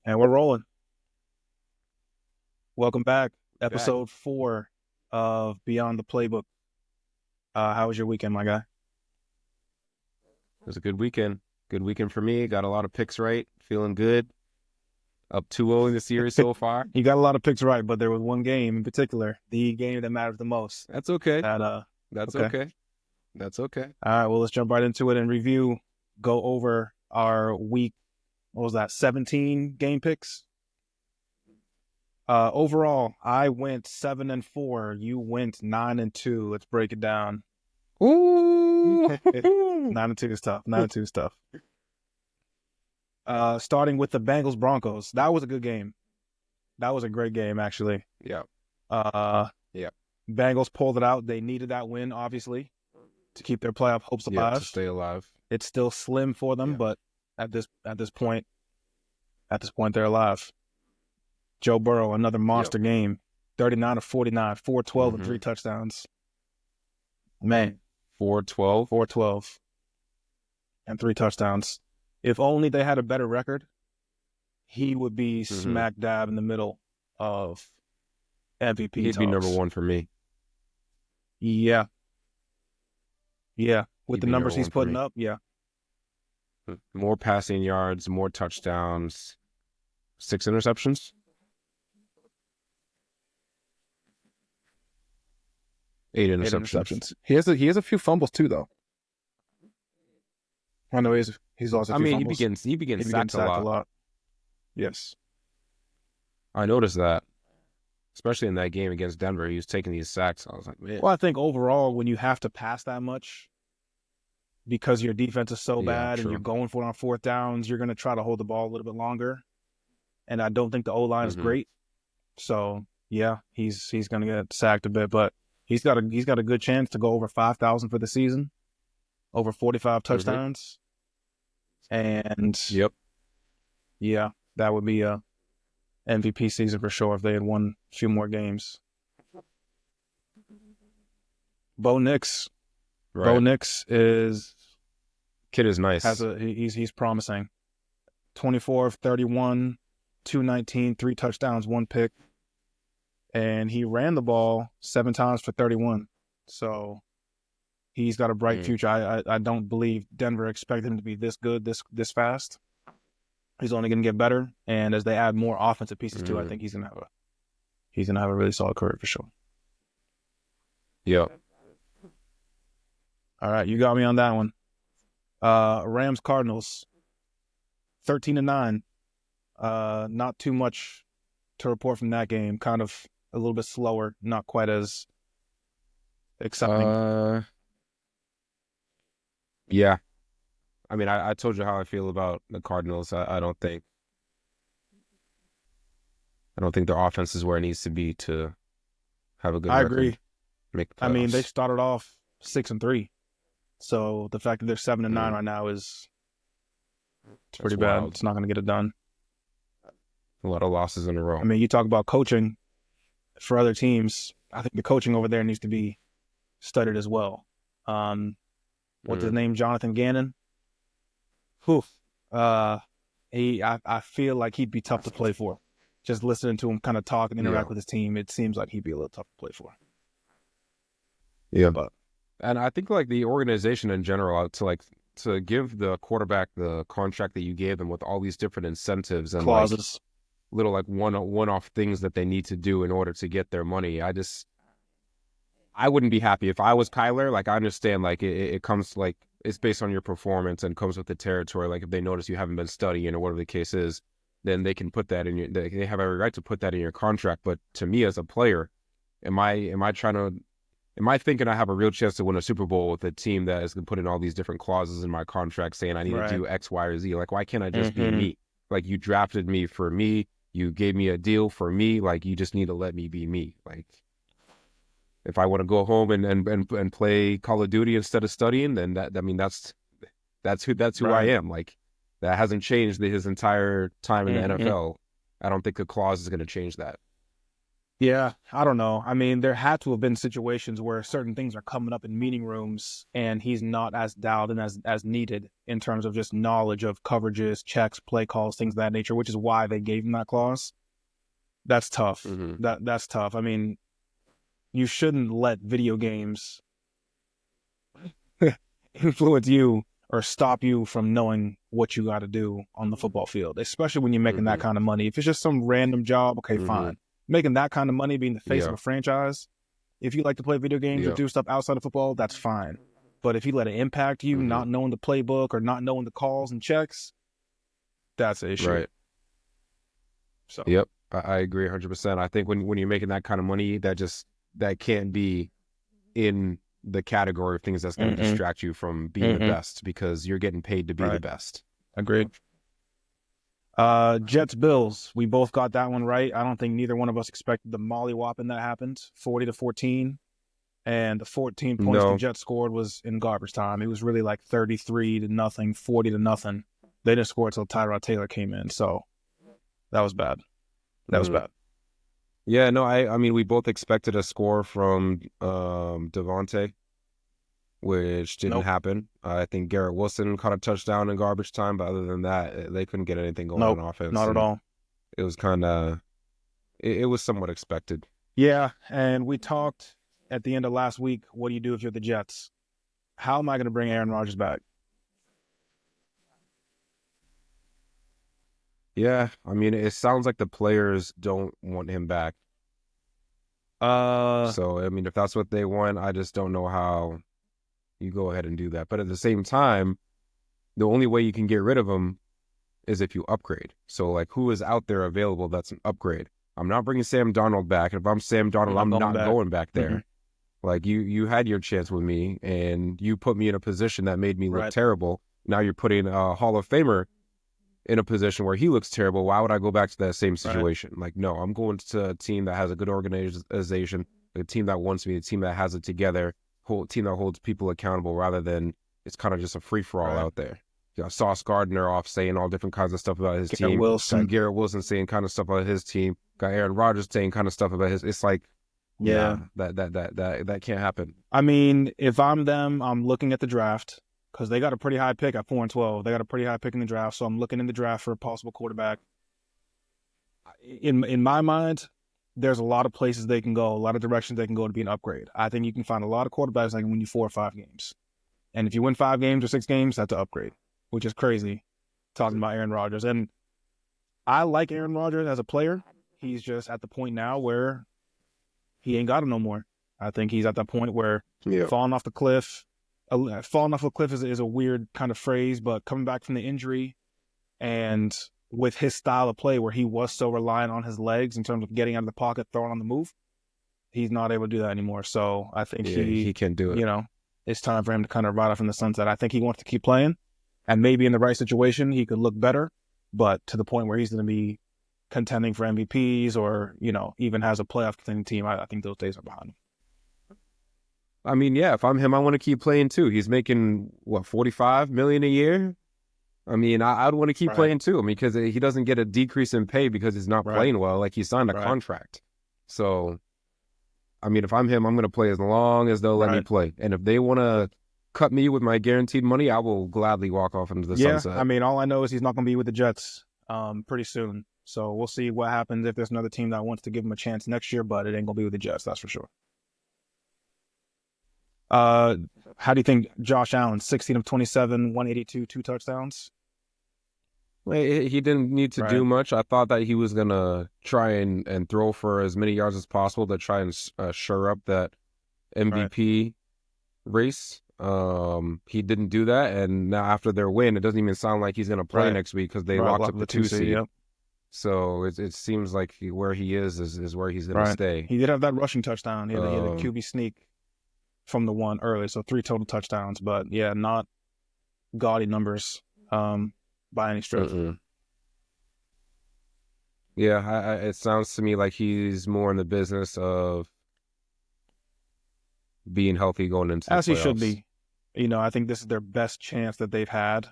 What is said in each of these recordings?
And we're rolling. Welcome back. Back. Episode 4 of Beyond the Playbook. How was your weekend, my guy? It was a good weekend. Good weekend for me. Got a lot of picks right. Feeling good. Up 2-0 in the series so far. You got a lot of picks right, but there was one game in particular, the game that matters the most. That's okay. That That's okay. okay. That's okay. All right, well, let's jump right into it and review, go over our week, what was that, 17 game picks? Overall, I went 7-4. You went 9-2. Let's break it down. Ooh. 9-2 is tough. 9-2 is tough. Starting with the Bengals Broncos. That was a good game. That was a great game, actually. Yeah. Uh, Yeah. Bengals pulled it out. They needed that win, obviously, to keep their playoff hopes Yeah. alive. To stay alive. It's still slim for them, Yeah. but at this point, they're alive. Joe Burrow, another monster game. 39-49, 412 and 3 touchdowns. Man. 4-12. 412 and 3 touchdowns. If only they had a better record, he would be smack dab in the middle of MVP He'd talks. be number one for me. Yeah. Yeah. With He'd the be numbers number he's one for putting me. up, yeah. More passing yards, more touchdowns, 6 interceptions. 8 8 interceptions. He has a few fumbles too, though. I know he's lost a few fumbles. He begins sacked a lot. Yes. I noticed that, especially in that game against Denver. He was taking these sacks. I was like, man. Well, I think overall, when you have to pass that much because your defense is so bad and you're going for it on fourth downs, you're going to try to hold the ball a little bit longer. And I don't think the O-line is great. So, yeah, he's going to get sacked a bit, but he's got a good chance to go over 5,000 for the season, over 45 touchdowns. And yeah, that would be a MVP season for sure if they had won a few more games. Bo Nix. Right. Bo Nix kid is nice. He's promising. 24 of 31, 219, 3 touchdowns, 1 pick. And he ran the ball 7 times for 31. So he's got a bright future. I don't believe Denver expected him to be this good this fast. He's only going to get better, and as they add more offensive pieces too, I think he's going to have a really solid career for sure. Yeah. All right, you got me on that one. Rams Cardinals, 13-9. Not too much to report from that game. Kind of a little bit slower, not quite as exciting. Yeah. I mean, I told you how I feel about the Cardinals. I don't think their offense is where it needs to be to have a good record. I agree. Make I mean, they started off 6-3, so the fact that they're 7-9 right now is pretty bad. It's not going to get it done. A lot of losses in a row. I mean, you talk about coaching for other teams. I think the coaching over there needs to be studied as well. What's his name? Jonathan Gannon. I feel like he'd be tough to play for. Just listening to him kind of talk and interact with his team, it seems like he'd be a little tough to play for. Yeah, and I think like the organization in general to give the quarterback the contract that you gave them with all these different incentives and clauses, little like one-off things that they need to do in order to get their money. I wouldn't be happy if I was Kyler. Like I understand, like it comes like it's based on your performance and comes with the territory. Like if they notice you haven't been studying or whatever the case is, then they can put that in your. They have every right to put that in your contract. But to me as a player, am I thinking I have a real chance to win a Super Bowl with a team that is going to put in all these different clauses in my contract saying I need to do X, Y, or Z? Like why can't I just be me? Like you drafted me for me. You gave me a deal for me. Like you just need to let me be me. Like. If I want to go home and play Call of Duty instead of studying, then that's who I am. Like that hasn't changed his entire time in the NFL. I don't think the clause is going to change that. Yeah, I don't know. I mean, there had to have been situations where certain things are coming up in meeting rooms and he's not as dialed in as needed in terms of just knowledge of coverages, checks, play calls, things of that nature, which is why they gave him that clause. That's tough. Mm-hmm. That's tough. I mean, you shouldn't let video games influence you or stop you from knowing what you got to do on the football field, especially when you're making that Mm-hmm. kind of money. If it's just some random job, okay, Mm-hmm. fine. Making that kind of money, being the face of Yeah. a franchise, if you like to play video games or Yeah. do stuff outside of football, that's fine. But if you let it impact you, Mm-hmm. not knowing the playbook or not knowing the calls and checks, that's an issue. Right. So, Yep. I agree 100%. I think when you're making that kind of money, that can't be in the category of things that's going to distract you from being the best because you're getting paid to be the right. best. Agreed. Jets Bills. We both got that one right. I don't think neither one of us expected the mollywhopping that happened, 40-14, and the 14 points the No. Jets scored was in garbage time. It was really like 33-0, 40-0. They didn't score until Tyrod Taylor came in, so that was bad. That was Mm-hmm. bad. Yeah, no, I mean we both expected a score from Devontae, which didn't Nope, happen. I think Garrett Wilson caught a touchdown in garbage time, but other than that, they couldn't get anything going on nope, offense, not at and all. it was kind of it was somewhat expected. Yeah, and we talked at the end of last week. What do you do if you're the Jets? How am I going to bring Aaron Rodgers back? Yeah, I mean it sounds like the players don't want him back. Uh, So I mean if that's what they want, I just don't know how you go ahead and do that. But at the same time, the only way you can get rid of him is if you upgrade. So like who is out there available that's an upgrade? I'm not bringing Sam Darnold back. If I'm Sam Darnold, I'm not going back there. Mm-hmm. Like you had your chance with me and you put me in a position that made me look terrible. Now you're putting a Hall of Famer in a position where he looks terrible. Why would I go back to that same situation? Like, no, I'm going to a team that has a good organization, a team that wants me, a team that has it together, team that holds people accountable rather than it's kind of just a free-for-all out there. You know, Sauce Gardner off saying all different kinds of stuff about his team. Got Garrett Wilson saying kind of stuff about his team. Got Aaron Rodgers saying kind of stuff about his. It's like, yeah, that can't happen. I mean, if I'm them, I'm looking at the draft because they got a pretty high pick at 4 and 12. They got a pretty high pick in the draft, so I'm looking in the draft for a possible quarterback. In my mind, there's a lot of places they can go, a lot of directions they can go to be an upgrade. I think you can find a lot of quarterbacks that can win you 4 or 5 games, and if you win 5 games or 6 games, that's an upgrade, which is crazy. Talking about Aaron Rodgers, and I like Aaron Rodgers as a player. He's just at the point now where he ain't got it no more. I think he's at that point where falling off the cliff. Falling off a cliff is a weird kind of phrase, but coming back from the injury and with his style of play where he was so reliant on his legs in terms of getting out of the pocket, throwing on the move, he's not able to do that anymore. So I think he can't do it. You know, it's time for him to kind of ride off in the sunset. I think he wants to keep playing, and maybe in the right situation he could look better, but to the point where he's going to be contending for MVPs or, you know, even has a playoff contending team, I think those days are behind him. I mean, yeah, if I'm him, I want to keep playing too. He's making what, $45 million a year? I mean, I'd want to keep playing too. I mean, because he doesn't get a decrease in pay because he's not playing well. Like he signed a contract. So, I mean, if I'm him, I'm going to play as long as they'll let me play. And if they want to cut me with my guaranteed money, I will gladly walk off into the sunset. I mean, all I know is he's not going to be with the Jets pretty soon. So we'll see what happens if there's another team that wants to give him a chance next year, but it ain't going to be with the Jets, that's for sure. How do you think Josh Allen, 16 of 27, 182, 2 touchdowns? He didn't need to do much. I thought that he was going to try and throw for as many yards as possible to try and shore up that MVP race. He didn't do that, and now after their win, it doesn't even sound like he's going to play next week because they locked up the 2 seed. Yep. So it seems like where he is where he's going to stay. He did have that rushing touchdown. He had a QB sneak from the one early, so 3 total touchdowns. But yeah, not gaudy numbers by any stretch. Yeah, it sounds to me like he's more in the business of being healthy going into the playoffs. As he should be. You know, I think this is their best chance that they've had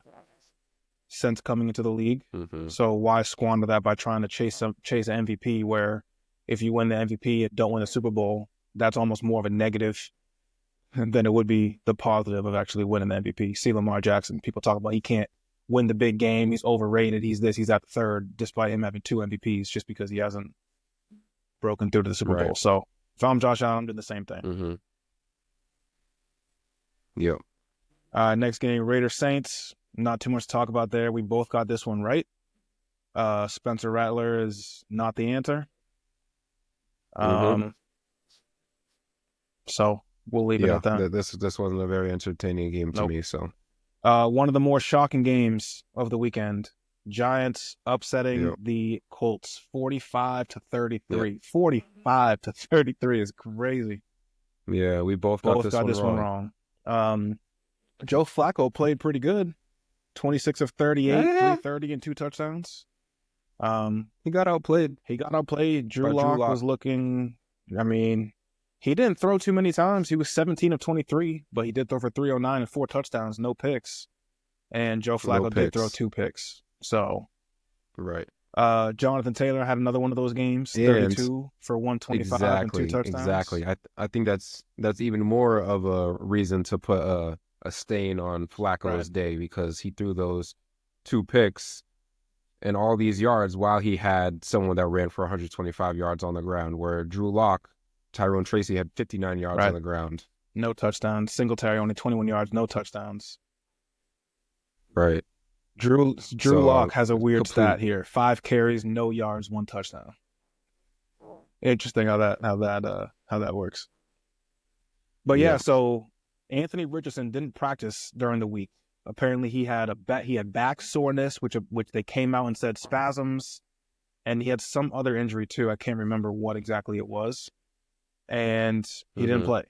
since coming into the league. So why squander that by trying to chase an MVP where if you win the MVP and don't win the Super Bowl, that's almost more of a negative than it would be the positive of actually winning the MVP. See Lamar Jackson, people talk about he can't win the big game. He's overrated. He's this, he's at the third, despite him having 2 MVPs just because he hasn't broken through to the Super Bowl. So if I'm Josh Allen, I'm doing the same thing. Mm-hmm. Yep. Next game, Raiders Saints. Not too much to talk about there. We both got this one right. Spencer Rattler is not the answer. So we'll leave it at that. This wasn't a very entertaining game to me. So one of the more shocking games of the weekend. Giants upsetting the Colts 45-33. 45-33 is crazy. Yeah, we both got this one wrong. Joe Flacco played pretty good. 26 of 38, 330 and 2 touchdowns. He got outplayed. Drew Lock was looking, I mean, he didn't throw too many times. He was 17 of 23, but he did throw for 309 and 4 touchdowns, no picks. And Joe Flacco did throw 2 picks. So, Jonathan Taylor had another one of those games, 32 for 125 and 2 touchdowns. Exactly. I think that's even more of a reason to put a stain on Flacco's day, because he threw those 2 picks and all these yards while he had someone that ran for 125 yards on the ground, where Drew Lock, Tyrone Tracy had 59 yards on the ground. No touchdowns. Singletary only 21 yards, no touchdowns. Right. Drew Lock has a weird stat here: 5 carries, no yards, 1 touchdown. Interesting how that works. But so Anthony Richardson didn't practice during the week. Apparently, he had back soreness, which they came out and said spasms, and he had some other injury too. I can't remember what exactly it was, and he didn't play.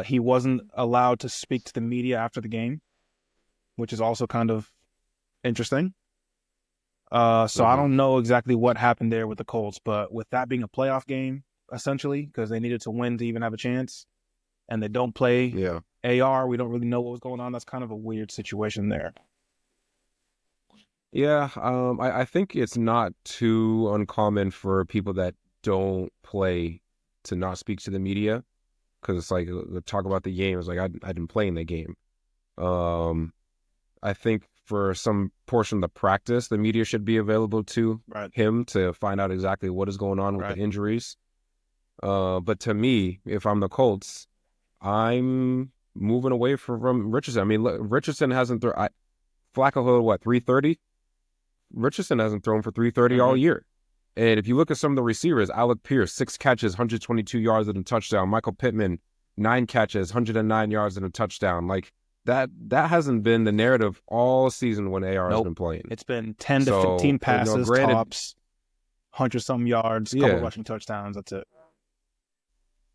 He wasn't allowed to speak to the media after the game, which is also kind of interesting. So I don't know exactly what happened there with the Colts, but with that being a playoff game, essentially, because they needed to win to even have a chance, and they don't play AR, we don't really know what was going on. That's kind of a weird situation there. Yeah, I think it's not too uncommon for people that don't play to not speak to the media, because it's like, talk about the game. It's like, I didn't play in the game. I think for some portion of the practice, the media should be available to him to find out exactly what is going on with the injuries. But to me, if I'm the Colts, I'm moving away from Richardson. I mean, Richardson hasn't thrown. Flacco, what, 330? Richardson hasn't thrown for 330 all year. And if you look at some of the receivers, Alec Pierce, 6 catches, 122 yards and a touchdown. Michael Pittman, 9 catches, 109 yards and a touchdown. Like, that hasn't been the narrative all season when AR has been playing. It's been 10 to 15 passes, tops, 100-something yards, couple rushing touchdowns. That's it.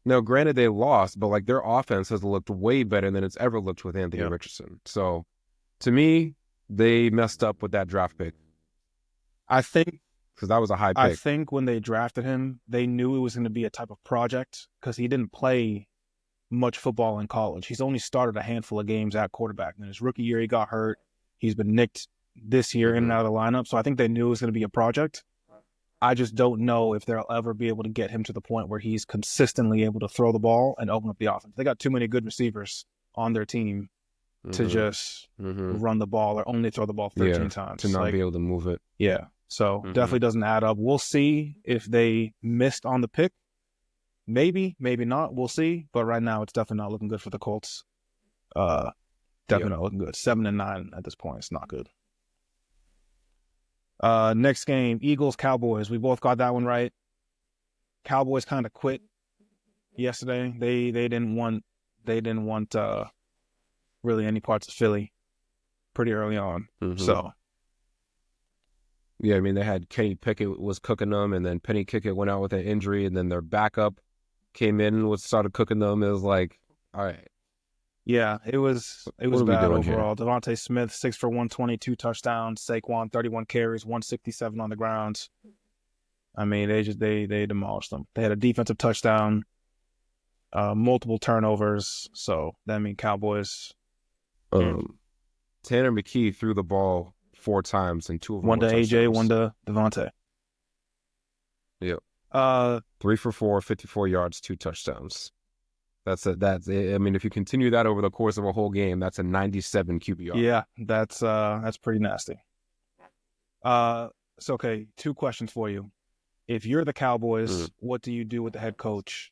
Now, granted, they lost, but like, their offense has looked way better than it's ever looked with Anthony Richardson. So, to me, they messed up with that draft pick. I think because that was a high pick. I think when they drafted him, they knew it was going to be a type of project, because he didn't play much football in college. He's only started a handful of games at quarterback. In his rookie year, he got hurt. He's been nicked this year in and out of the lineup. So I think they knew it was going to be a project. I just don't know if they'll ever be able to get him to the point where he's consistently able to throw the ball and open up the offense. They got too many good receivers on their team to just run the ball or only throw the ball 13 times. To not be able to move it. Yeah. So definitely doesn't add up. We'll see if they missed on the pick. Maybe, maybe not. We'll see. But right now, it's definitely not looking good for the Colts. Definitely not looking good. 7-9 at this point. It's not good. Next game, Eagles-Cowboys. We both got that one right. Cowboys kind of quit yesterday. They didn't want really any parts of Philly pretty early on. So yeah, I mean, they had Kenny Pickett was cooking them, and then Penny Pickett went out with an injury, and then their backup came in and started cooking them. It was like, all right. Yeah, it was bad overall. Devontae Smith, 6 for 122 touchdowns. Saquon, 31 carries, 167 on the ground. I mean, they demolished them. They had a defensive touchdown, multiple turnovers. So that means Cowboys. Tanner McKee threw the ball 4 times and 2 of them one were to AJ, one to Devontae. Yep. 3 for 4, 54 yards, 2 touchdowns. That's I mean, if you continue that over the course of a whole game, that's a 97 QBR. Yeah, that's pretty nasty. So okay, 2 questions for you. If you're the Cowboys, what do you do with the head coach?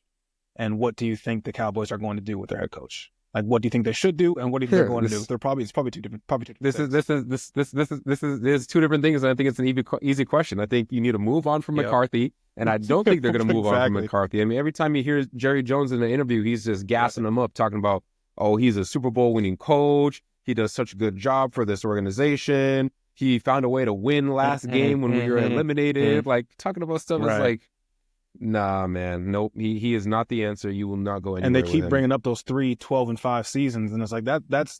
And what do you think the Cowboys are going to do with their head coach? Like, what do you think they should do, and what do you think they're going to do? It's probably two different. There's 2 different things, and I think it's an easy question. I think you need to move on from McCarthy, and I don't think they're going to move on from McCarthy. I mean, every time you hear Jerry Jones in an interview, he's just gassing him up, talking about, oh, he's a Super Bowl winning coach. He does such a good job for this organization. He found a way to win last game when we were eliminated. Like, talking about stuff is like, nah, man. Nope. He is not the answer. You will not go anywhere. And they keep bringing up those 3 12-5 seasons, and it's like that's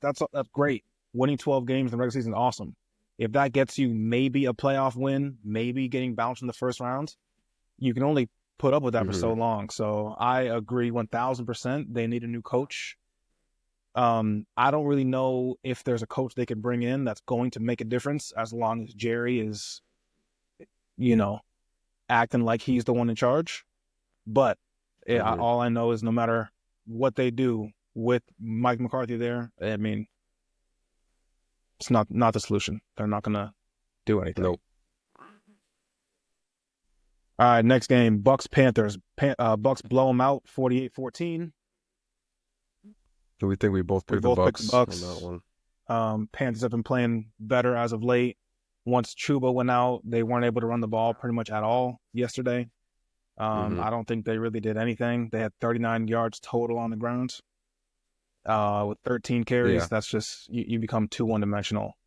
great. Winning 12 games in the regular season is awesome. If that gets you maybe a playoff win, maybe getting bounced in the first round, you can only put up with that for so long. So I agree 1,000%. They need a new coach. I don't really know if there's a coach they could bring in that's going to make a difference as long as Jerry is, acting like he's the one in charge. But all I know is no matter what they do with Mike McCarthy there, I mean, it's not the solution. They're not going to do anything. Nope. All right, next game, Bucks-Panthers. Bucks blow them out 48-14. Do we think we both picked the Bucks on that one? Panthers have been playing better as of late. Once Chuba went out, they weren't able to run the ball pretty much at all yesterday. I don't think they really did anything. They had 39 yards total on the ground with 13 carries. Yeah. That's just, you become too one-dimensional.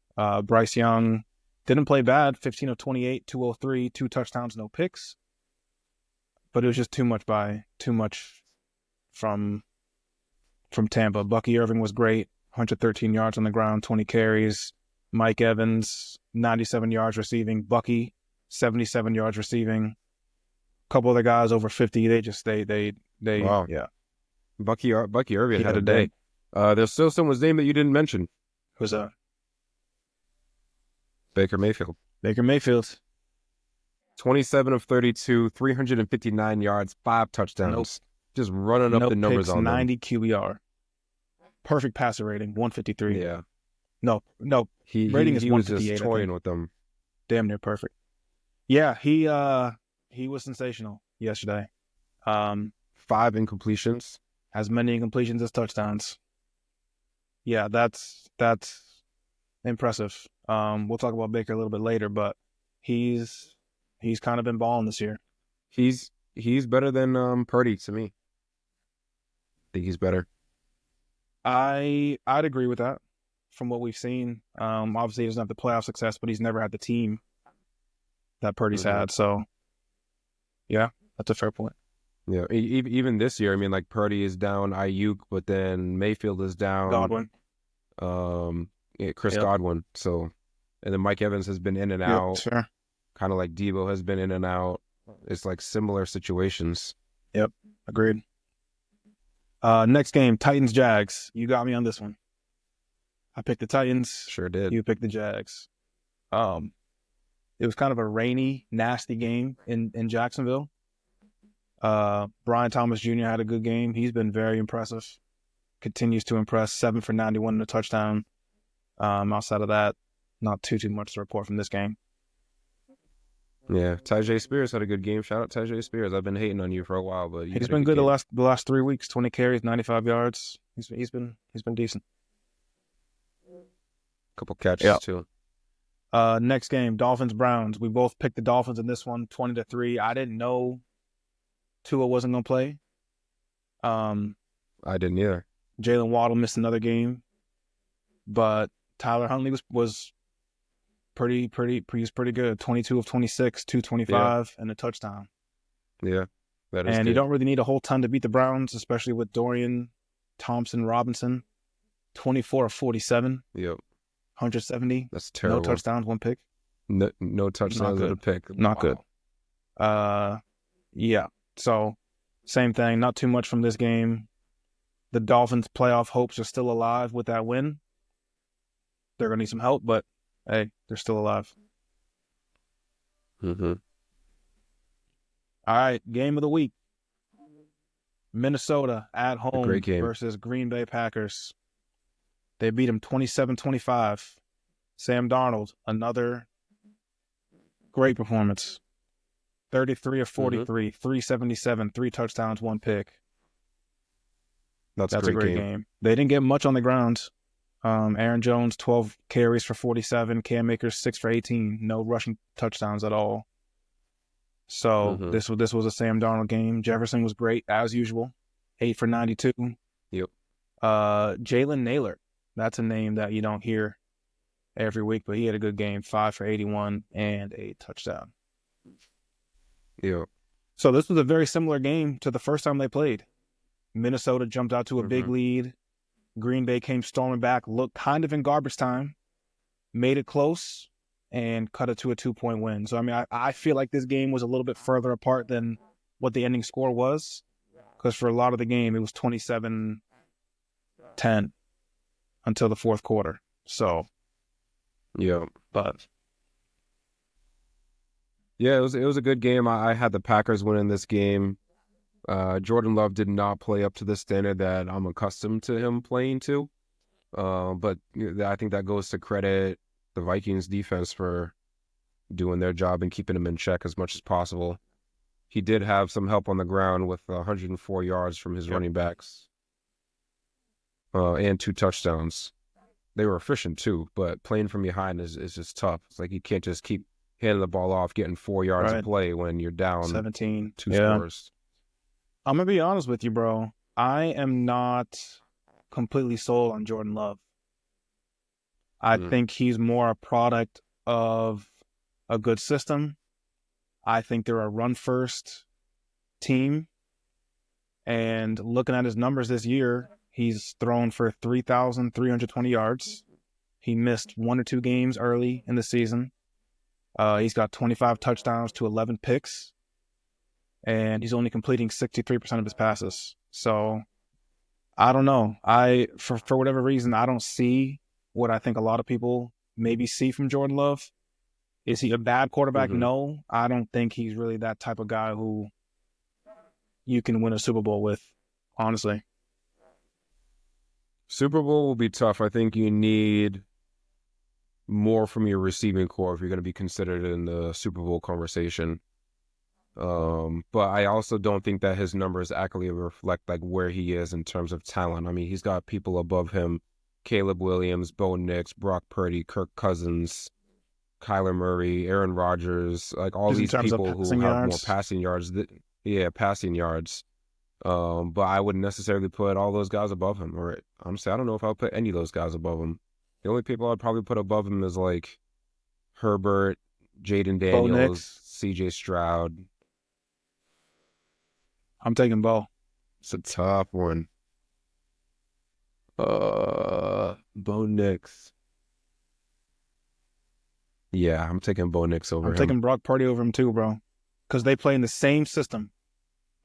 Bryce Young didn't play bad, 15 of 28, 203, 2 touchdowns, no picks. But it was just too much from Tampa. Bucky Irving was great, 113 yards on the ground, 20 carries. Mike Evans, 97 yards receiving. Bucky, 77 yards receiving. A couple other guys over 50. They wow. Yeah. Bucky Irving had a day. There's still someone's name that you didn't mention. Who's that? Baker Mayfield. 27 of 32, 359 yards, 5 touchdowns. Nope. Just running up the numbers picks, on 90 QBR. Perfect passer rating, 153. Yeah. No. Rating is 158. Was just toying with them. Damn near perfect. Yeah, he was sensational yesterday. 5 incompletions. As many incompletions as touchdowns. Yeah, that's impressive. We'll talk about Baker a little bit later, but he's kind of been balling this year. He's better than Purdy to me. I think he's better. I'd agree with that from what we've seen. Obviously he doesn't have the playoff success, but he's never had the team that Purdy's had. So yeah, that's a fair point. Yeah, even this year, I mean, like Purdy is down Ayuk, but then Mayfield is down Godwin. Chris Godwin. So, and then Mike Evans has been in and out. Sure. Kind of like Debo has been in and out. It's like similar situations. Yep, agreed. Next game, Titans-Jags. You got me on this one. I picked the Titans. Sure did. You picked the Jags. It was kind of a rainy, nasty game in Jacksonville. Brian Thomas Jr. had a good game. He's been very impressive. Continues to impress. 7 for 91 and a touchdown. Outside of that, not too much to report from this game. Yeah, Tyjae Spears had a good game. Shout out Tyjae Spears. I've been hating on you for a while, but he's been good the last 3 weeks. 20 carries, 95 yards. He's been decent. Couple catches too. Next game, Dolphins-Browns. We both picked the Dolphins in this one, 20-3. I didn't know Tua wasn't going to play. I didn't either. Jalen Waddle missed another game, but Tyler Huntley was pretty good. 22 of 26, 225, and a touchdown. Yeah, that is. And good. You don't really need a whole ton to beat the Browns, especially with Dorian Thompson-Robinson. 24 of 47. Yep. 170. That's terrible. No touchdowns, 1 pick. No touchdowns and a pick. Not good. Yeah. So, same thing. Not too much from this game. The Dolphins' playoff hopes are still alive with that win. They're going to need some help, but hey, they're still alive. All right, game of the week. Minnesota at A great home game. versus Green Bay Packers. They beat them 27-25. Sam Darnold, another great performance. 33 of 43, 377, 3 touchdowns, 1 pick. That's a great game. They didn't get much on the ground. Aaron Jones, 12 carries for 47. Cam Akers, 6 for 18. No rushing touchdowns at all. So this was a Sam Darnold game. Jefferson was great, as usual. 8 for 92. Yep. Jalen Naylor. That's a name that you don't hear every week, but he had a good game. 5 for 81 and a touchdown. Yeah. So this was a very similar game to the first time they played. Minnesota jumped out to a big lead. Green Bay came storming back, looked kind of in garbage time, made it close, and cut it to a 2-point win. So, I mean, I feel like this game was a little bit further apart than what the ending score was, because for a lot of the game, it was 27-10 until the fourth quarter. So, yeah. But yeah, it was a good game. I had the Packers winning this game. Jordan Love did not play up to the standard that I'm accustomed to him playing to. But I think that goes to credit the Vikings defense for doing their job and keeping him in check as much as possible. He did have some help on the ground with 104 yards from his running backs and 2 touchdowns. They were efficient too, but playing from behind is just tough. It's like you can't just keep handing the ball off, getting 4 yards of play when you're down 17, 2 scores. I'm going to be honest with you, bro. I am not completely sold on Jordan Love. I think he's more a product of a good system. I think they're a run-first team. And looking at his numbers this year, he's thrown for 3,320 yards. He missed 1 or 2 games early in the season. He's got 25 touchdowns to 11 picks. And he's only completing 63% of his passes. So I don't know. For whatever reason, I don't see what I think a lot of people maybe see from Jordan Love. Is he a bad quarterback? No. I don't think he's really that type of guy who you can win a Super Bowl with, honestly. Super Bowl will be tough. I think you need more from your receiving core if you're going to be considered in the Super Bowl conversation. But I also don't think that his numbers accurately reflect like where he is in terms of talent. I mean, he's got people above him: Caleb Williams, Bo Nix, Brock Purdy, Kirk Cousins, Kyler Murray, Aaron Rodgers, like all these people who have more passing yards. Passing yards. But I wouldn't necessarily put all those guys above him. Or honestly, I don't know if I'll put any of those guys above him. The only people I'd probably put above him is like Herbert, Jaden Daniels, CJ Stroud. I'm taking Bo. It's a tough one. Bo Nix. Yeah, I'm taking Bo Nix over him. I'm taking Brock Purdy over him too, bro. Because they play in the same system.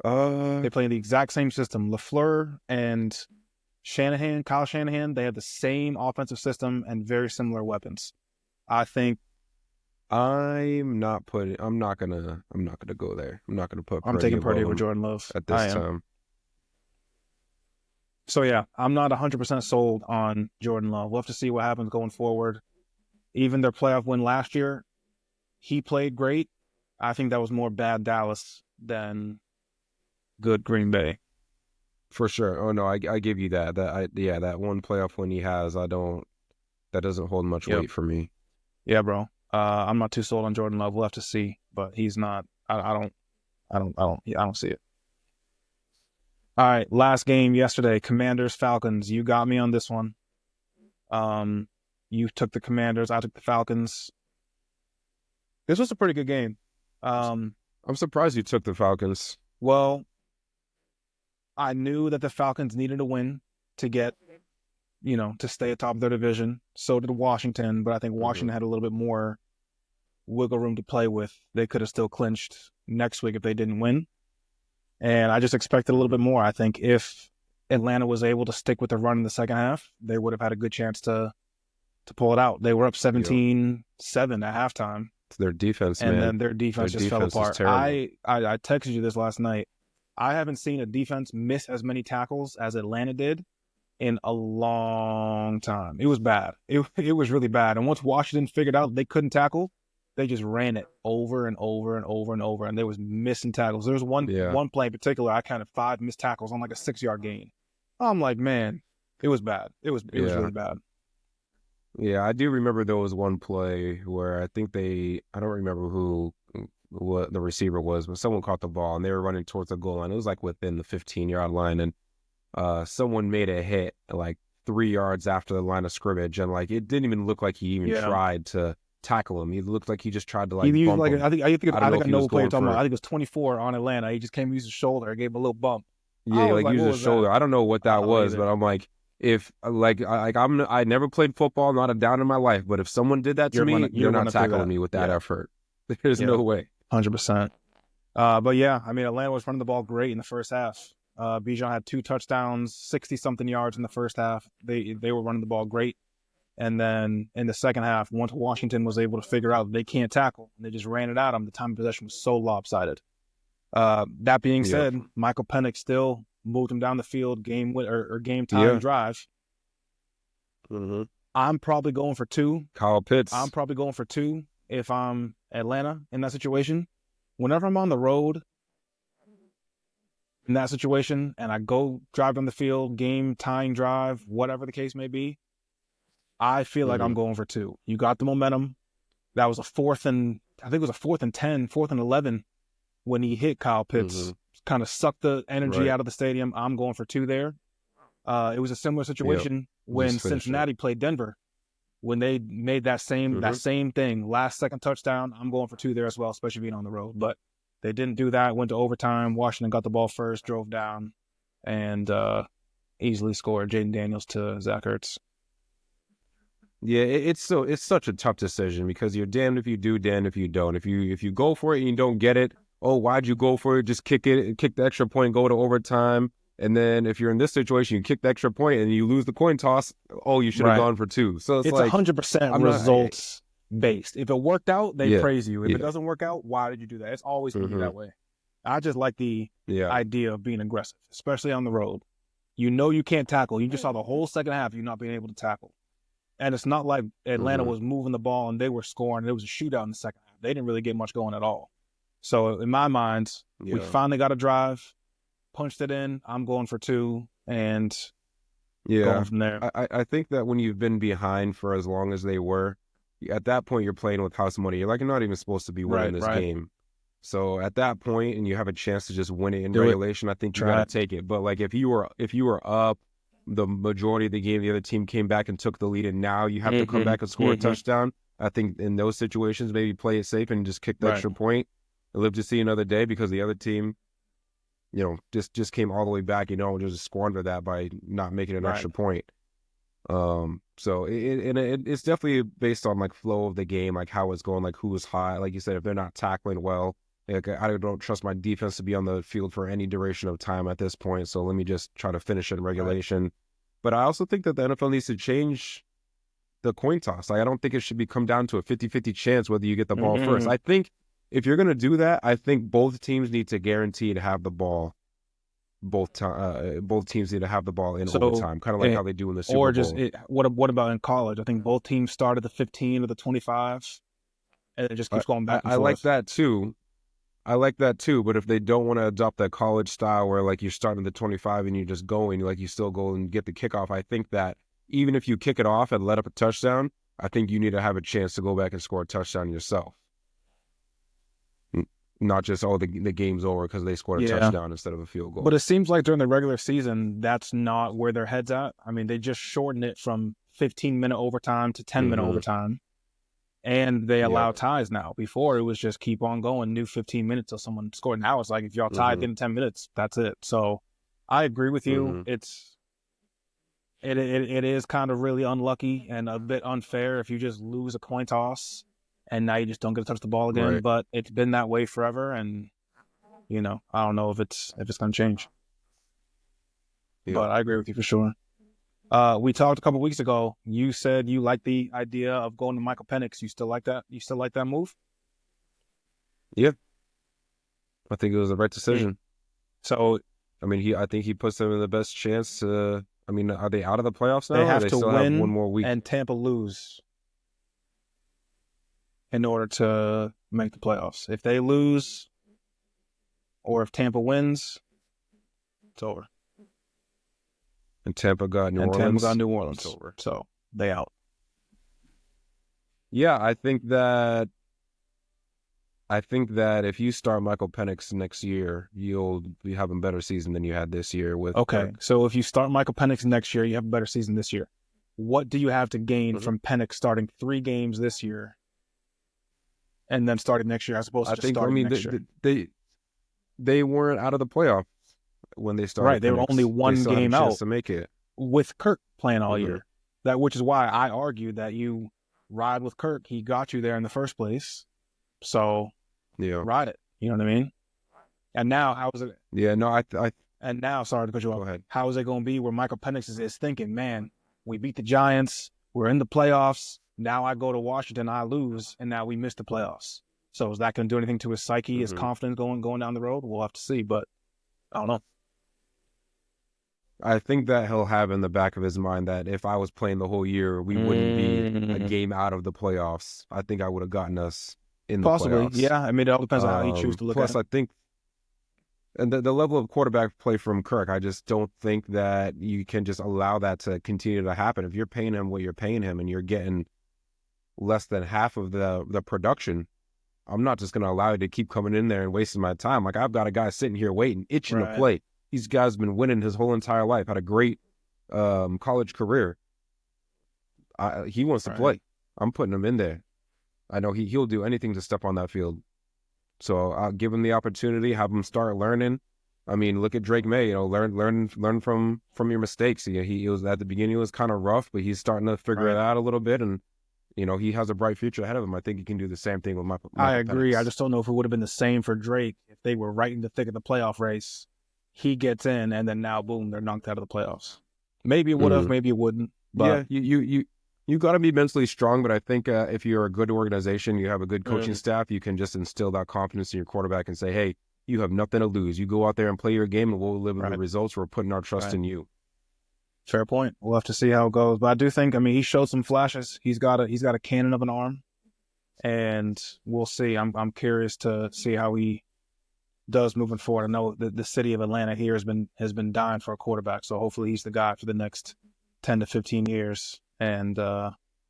They play in the exact same system. LaFleur and Kyle Shanahan, they have the same offensive system and very similar weapons. I think I'm not gonna go there. I'm not gonna put I'm taking Purdy over Jordan Love at this time. So yeah, I'm not 100% sold on Jordan Love. We'll have to see what happens going forward. Even their playoff win last year, he played great. I think that was more bad Dallas than good Green Bay. For sure. Oh no, I give you that. That one playoff win he has, that doesn't hold much weight for me. Yeah, bro. I'm not too sold on Jordan Love. We'll have to see, but he's not. I don't see it. All right, last game yesterday, Commanders Falcons. You got me on this one. You took the Commanders. I took the Falcons. This was a pretty good game. I'm surprised you took the Falcons. Well, I knew that the Falcons needed a win to get, to stay atop their division. So did Washington, but I think Washington had a little bit more wiggle room to play with. They could have still clinched next week if they didn't win. And I just expected a little bit more. I think if Atlanta was able to stick with the run in the second half, they would have had a good chance to pull it out. They were up 17-7 at halftime, It's their defense, and man. then their defense just fell Is apart. terrible. I texted you this last night. I haven't seen a defense miss as many tackles as Atlanta did in a long time. It was bad. It was really bad. And once Washington figured out they couldn't tackle, they just ran it over and over and over and over, and there was missing tackles. There was one play in particular, I counted 5 missed tackles on like a 6-yard gain. I'm like, man, it was bad. It was really bad. Yeah, I do remember there was one play where I think I don't remember what the receiver was, but someone caught the ball and they were running towards the goal line. It was like within the 15-yard line, and someone made a hit like 3 yards after the line of scrimmage, and like it didn't even look like he even tried to tackle him. He looked like he just tried to like bump him. I think I know what play you're talking about. I think it was 24 on Atlanta. He just came use his shoulder, gave him a little bump. Yeah, like use his shoulder. I don't know what that was, but I'm like, if I never played football, not a down in my life, but if someone did that to me, you're not tackling me with that effort. There's no way. 100%. But yeah, I mean, Atlanta was running the ball great in the first half. Bijan had 2 touchdowns, 60-something yards in the first half. They were running the ball great. And then in the second half, once Washington was able to figure out they can't tackle, and they just ran it at them, the time of possession was so lopsided. That being said, Michael Penix still moved him down the field, game time drive. Mm-hmm. I'm probably going for 2. Kyle Pitts. I'm probably going for 2 if I'm Atlanta in that situation. Whenever I'm on the road in that situation and I go drive down the field, game tying drive, whatever the case may be, I feel like I'm going for 2. You got the momentum. That was a 4th and 10, 4th and 11 when he hit Kyle Pitts. Kind of sucked the energy out of the stadium. I'm going for 2 there. It was a similar situation when Cincinnati played Denver. When they made that same thing, last second touchdown, I'm going for 2 there as well, especially being on the road. But they didn't do that. Went to overtime. Washington got the ball first, drove down, and easily scored. Jaden Daniels to Zach Ertz. Yeah, it's such a tough decision because you're damned if you do, damned if you don't. If you go for it and you don't get it, oh, why'd you go for it? Just kick the extra point, go to overtime. And then if you're in this situation, you kick the extra point and you lose the coin toss, oh, you should have gone for 2. So it's like 100% results based. If it worked out, they praise you. If it doesn't work out, why did you do that? It's always going to be that way. I just like the idea of being aggressive, especially on the road. You know you can't tackle. You just saw the whole second half you not being able to tackle. And it's not like Atlanta was moving the ball and they were scoring. It was a shootout in the second half. They didn't really get much going at all. So in my mind, we finally got a drive, punched it in. I'm going for 2 and going from there. I think that when you've been behind for as long as they were, at that point you're playing with house money. You're like, you're not even supposed to be winning this game. So at that point, and you have a chance to just win it in regulation, I think you got to take it. But like if you were up the majority of the game, the other team came back and took the lead, and now you have to come back and score a touchdown. I think in those situations, maybe play it safe and just kick the extra point and live to see another day, because the other team, just came all the way back, just squander that by not making an extra point. So it's definitely based on like flow of the game, like how it's going, like who is hot. Like you said, if they're not tackling well, like I don't trust my defense to be on the field for any duration of time at this point. So let me just try to finish it in regulation. But I also think that the NFL needs to change the coin toss. Like, I don't think it should come down to a 50-50 chance whether you get the ball first. I think if you're going to do that, I think both teams need to guarantee to have the ball. Both teams need to have the ball in overtime, kind of like how they do in the Super Bowl. Or just what about in college? I think both teams start at the 15 or the 25, and it just keeps going back and forth. I like that too. But if they don't want to adopt that college style where like you're starting at the 25 and you're just going, like you still go and get the kickoff, I think that even if you kick it off and let up a touchdown, I think you need to have a chance to go back and score a touchdown yourself. Not just, the game's over because they scored a touchdown instead of a field goal. But it seems like during the regular season, that's not where their head's at. I mean, they just shortened it from 15-minute overtime to 10-minute overtime. And they allow ties now. Before, it was just keep on going, new 15 minutes till someone scored. Now it's like if y'all tied in 10 minutes, that's it. So I agree with you. It is kind of really unlucky and a bit unfair if you just lose a coin toss and now you just don't get to touch the ball again. Right. But it's been that way forever, and I don't know if it's going to change. Yeah. But I agree with you for sure. We talked a couple weeks ago. You said you like the idea of going to Michael Penix. You still like that? You still like that move? Yeah, I think it was the right decision. So, I mean, I think he puts them in the best chance to. I mean, are they out of the playoffs they now, or have they to still have one win more week? and Tampa lose in order to make the playoffs. If they lose or if Tampa wins, it's over. And Tampa got New And Tampa got Orleans. New It's Orleans. over. So they out. Yeah, I think that if you start Michael Penix next year, you'll be having a better season than you had this year with Okay. Kirk. So if you start Michael Penix next year, you have a better season this year. What do you have to gain from Penix starting 3 games this year and then starting next year as opposed I to just think. I starting mean, next year? they weren't out of the playoffs when they started Right. They were only Penix. They 1 still had a game chance out to make it. with Kirk playing all Mm-hmm. year. Which is why I argued that you ride with Kirk. He got you there in the first place. So Yeah. ride it. You know what I mean? And now, how is it? Yeah. No. And now, sorry to cut you off. Go ahead. How is it going to be where Michael Penix is thinking, man, we beat the Giants, we're in the playoffs. Now I go to Washington, I lose, and now we miss the playoffs. So is that going to do anything to his psyche, his confidence going down the road? We'll have to see, but I don't know. I think that he'll have in the back of his mind that if I was playing the whole year, we wouldn't be a game out of the playoffs. I think I would have gotten us in the Possibly, playoffs. yeah. I mean, it all depends on how you choose to look Plus, at it. I think, and the level of quarterback play from Kirk, I just don't think that you can just allow that to continue to happen. If you're paying him what you're paying him and you're getting less than half of the production, I'm not just going to allow you to keep coming in there and wasting my time. Like, I've got a guy sitting here waiting, itching to play. These guys been winning his whole entire life, had a great college career. He wants to play. I'm putting him in there. I know he'll do anything to step on that field. So I'll give him the opportunity, have him start learning. I mean, look at Drake May. You know, learn from your mistakes. He was at the beginning, it was kind of rough, but he's starting to figure it out a little bit, and you know, he has a bright future ahead of him. I think he can do the same thing with Michael I agree. Penix. I just don't know if it would have been the same for Drake if they were right in the thick of the playoff race. He gets in, and then now, boom, they're knocked out of the playoffs. Maybe it would have, maybe it wouldn't. But yeah, you got to be mentally strong. But I think if you're a good organization, you have a good coaching staff, you can just instill that confidence in your quarterback and say, "Hey, you have nothing to lose. You go out there and play your game, and we'll live with the results. We're putting our trust in you." Fair point. We'll have to see how it goes. But I do think, I mean, he showed some flashes. He's got a cannon of an arm, and we'll see. I'm curious to see how he does moving forward. I know the city of Atlanta here has been dying for a quarterback, so hopefully he's the guy for the next 10 to 15 years. And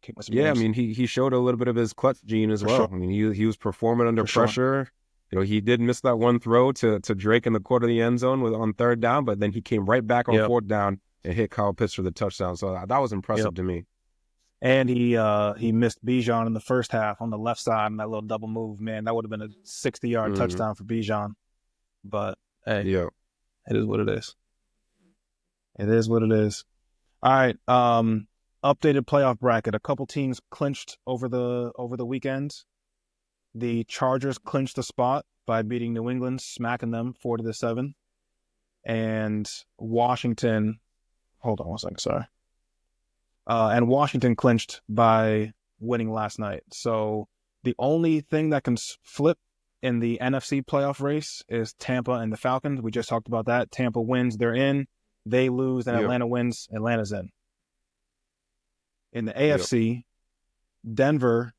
kick some games. I mean, he showed a little bit of his clutch gene as well. Sure. I mean, he was performing under pressure. Sure. You know, he did miss that one throw to Drake in the quarter of the end zone on 3rd down, but then he came right back on 4th down and hit Kyle Pitts for the touchdown. So that was impressive to me. And he missed Bijan in the first half on the left side in that little double move. Man, that would have been a 60-yard touchdown for Bijan. But hey, it is what it is. It is what it is. All right. Updated playoff bracket. A couple teams clinched over the weekend. The Chargers clinched the spot by beating New England, smacking them 40-7. And Washington, hold on one second, sorry. And Washington clinched by winning last night. So the only thing that can flip in the NFC playoff race is Tampa and the Falcons. We just talked about that. Tampa wins, they're in. They lose, and Atlanta wins, Atlanta's in. In the AFC, Denver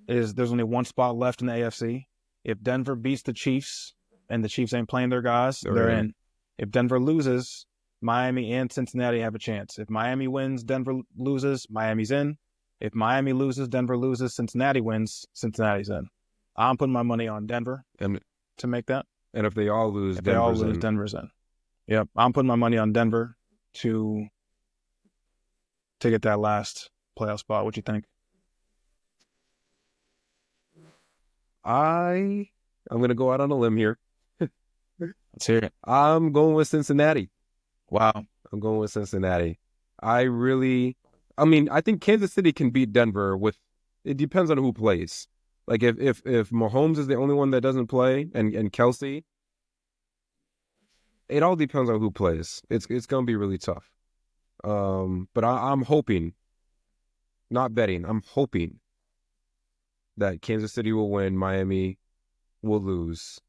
there's only one spot left in the AFC. If Denver beats the Chiefs and the Chiefs ain't playing their guys, they're in. If Denver loses, Miami and Cincinnati have a chance. If Miami wins, Denver loses, Miami's in. If Miami loses, Denver loses, Cincinnati wins, Cincinnati's in. I'm putting my money on Denver to make that. And if they all lose, Denver's in. Yep, I'm putting my money on Denver to get that last playoff spot. What you think? I'm going to go out on a limb here. Let's hear it. I'm going with Cincinnati. Wow. I'm going with Cincinnati. I think Kansas City can beat Denver it depends on who plays. Like if Mahomes is the only one that doesn't play and Kelsey, it all depends on who plays. It's going to be really tough. But I'm hoping, not betting, I'm hoping that Kansas City will win, Miami will lose,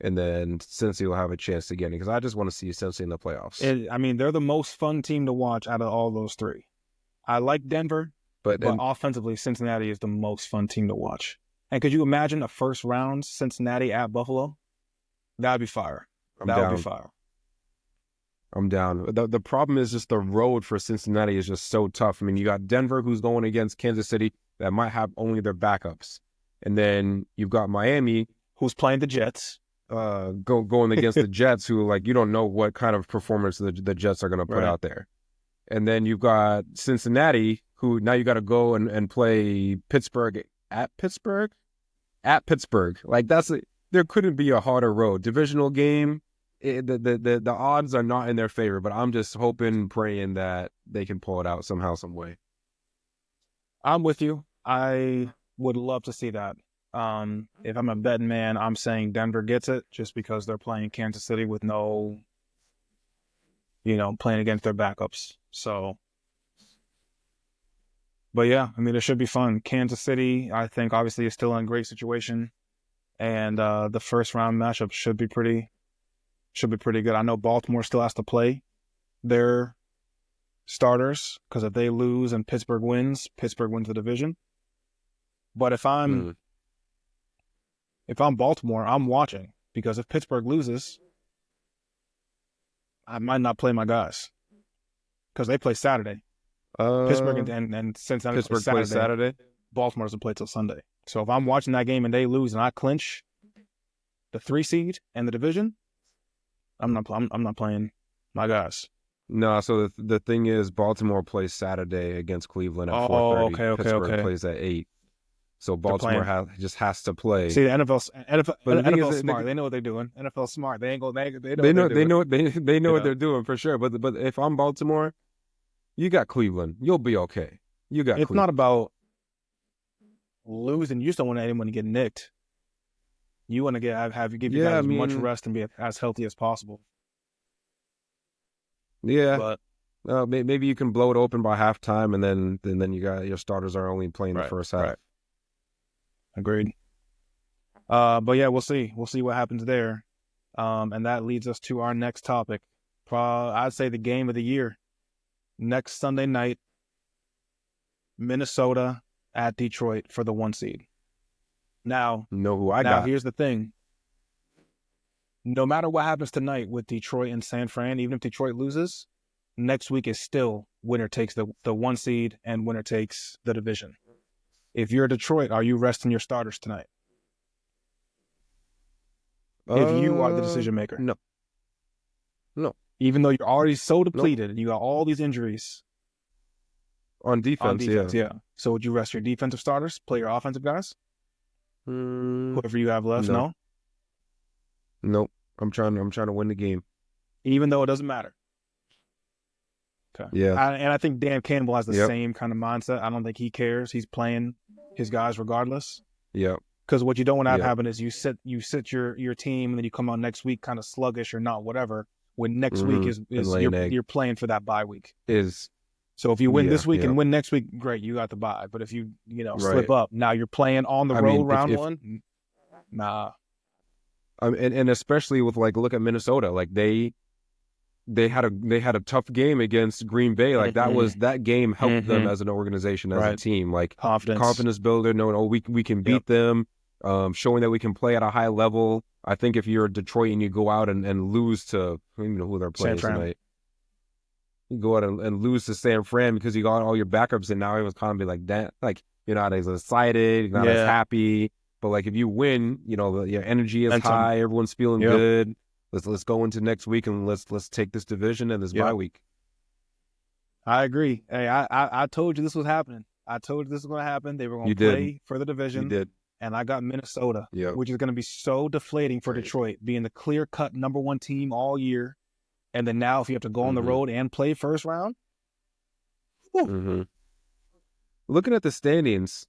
and then Cincy will have a chance to get it, because I just want to see Cincy in the playoffs. They're the most fun team to watch out of all those three. I like Denver, but offensively, Cincinnati is the most fun team to watch. And could you imagine a first round Cincinnati at Buffalo? That'd be fire. That would be fire. I'm down. The problem is just the road for Cincinnati is just so tough. I mean, you got Denver, who's going against Kansas City, that might have only their backups. And then you've got Miami, who's playing the Jets. Going against the Jets, who, like, you don't know what kind of performance the Jets are going to put out there. And then you've got Cincinnati, who now you got to go and play Pittsburgh at Pittsburgh. Like, there couldn't be a harder road. Divisional game. The odds are not in their favor, but I'm just hoping, praying that they can pull it out somehow, some way. I'm with you. I would love to see that. If I'm a betting man, I'm saying Denver gets it, just because they're playing Kansas City with no, playing against their backups. So, but yeah, I mean, it should be fun. Kansas City, I think, obviously is still in a great situation, and the first round matchup should be pretty good. I know Baltimore still has to play their starters, because if they lose and Pittsburgh wins the division. But if I'm Baltimore, I'm watching, because if Pittsburgh loses, I might not play my guys, because they play Saturday. Pittsburgh and Cincinnati play Saturday. Baltimore doesn't play till Sunday. So if I'm watching that game and they lose and I clinch the 3 seed and the division, I'm not playing my guys. No, so the thing is, Baltimore plays Saturday against Cleveland at 4:30. Okay. Pittsburgh plays at 8. So Baltimore just has to play. See, the NFL's smart. They know what they're doing. NFL smart. They know what they're doing for sure. But if I'm Baltimore, you got Cleveland. You'll be okay. It's Cleveland. Not about losing. You just don't want anyone to get nicked. You want to give you guys as much rest and be as healthy as possible. Yeah, but maybe you can blow it open by halftime, and then you got your starters are only playing the first half. Right. Agreed. But yeah, we'll see. We'll see what happens there. And that leads us to our next topic. I'd say the game of the year. Next Sunday night, Minnesota at Detroit for the 1 seed. Now, here's the thing. No matter what happens tonight with Detroit and San Fran, even if Detroit loses, next week is still winner takes the 1 seed and winner takes the division. If you're Detroit, are you resting your starters tonight? If you are the decision maker. No. Even though you're already so depleted and you got all these injuries. On defense, yeah. So would you rest your defensive starters, play your offensive guys? Whoever you have left, no? Nope. I'm trying to win the game. Even though it doesn't matter. Okay. Yeah. And I think Dan Campbell has the same kind of mindset. I don't think he cares. He's playing his guys regardless. Yeah. Because what you don't want to have happen is you sit your team, and then you come out next week kind of sluggish or not, whatever. When next week is you're playing for that bye week. So if you win this week and win next week, great, you got the bye. But if you slip up, now you're playing on the road round one. Nah. And especially with, like, look at Minnesota, like they had a tough game against Green Bay. Like that game helped them as an organization, as a team. Like confidence builder, knowing we can beat them, showing that we can play at a high level. I think if you're Detroit and you go out and lose to who they're playing tonight, you go out and lose to San Fran because you got all your backups, and now everyone's kind of be like that, like you're not as excited, you're not as happy. But like if you win, your energy is high, everyone's feeling good. Let's go into next week and let's take this division and this bye week. I agree. Hey, I told you this was happening. I told you this was going to happen. They were going to play for the division. You did. And I got Minnesota, which is going to be so deflating for Detroit, being the clear-cut number 1 team all year. And then now if you have to go on the road and play first round. Looking at the standings,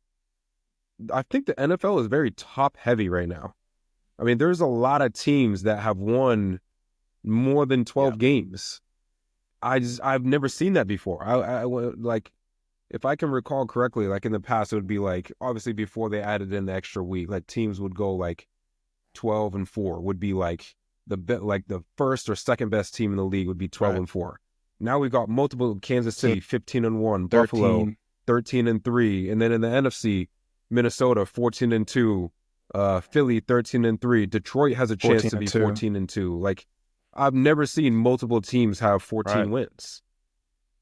I think the NFL is very top-heavy right now. I mean, there's a lot of teams that have won more than 12 games. I've never seen that before. I like, if I can recall correctly, like in the past, it would be like, obviously before they added in the extra week, like teams would go like 12-4 would be like the first or second best team in the league would be 12-4. Now we've got multiple Kansas City 15-1, Buffalo 13-3, and then in the NFC, Minnesota 14-2, Philly 13-3. Detroit has a chance to be 14-2. Like, I've never seen multiple teams have 14 wins,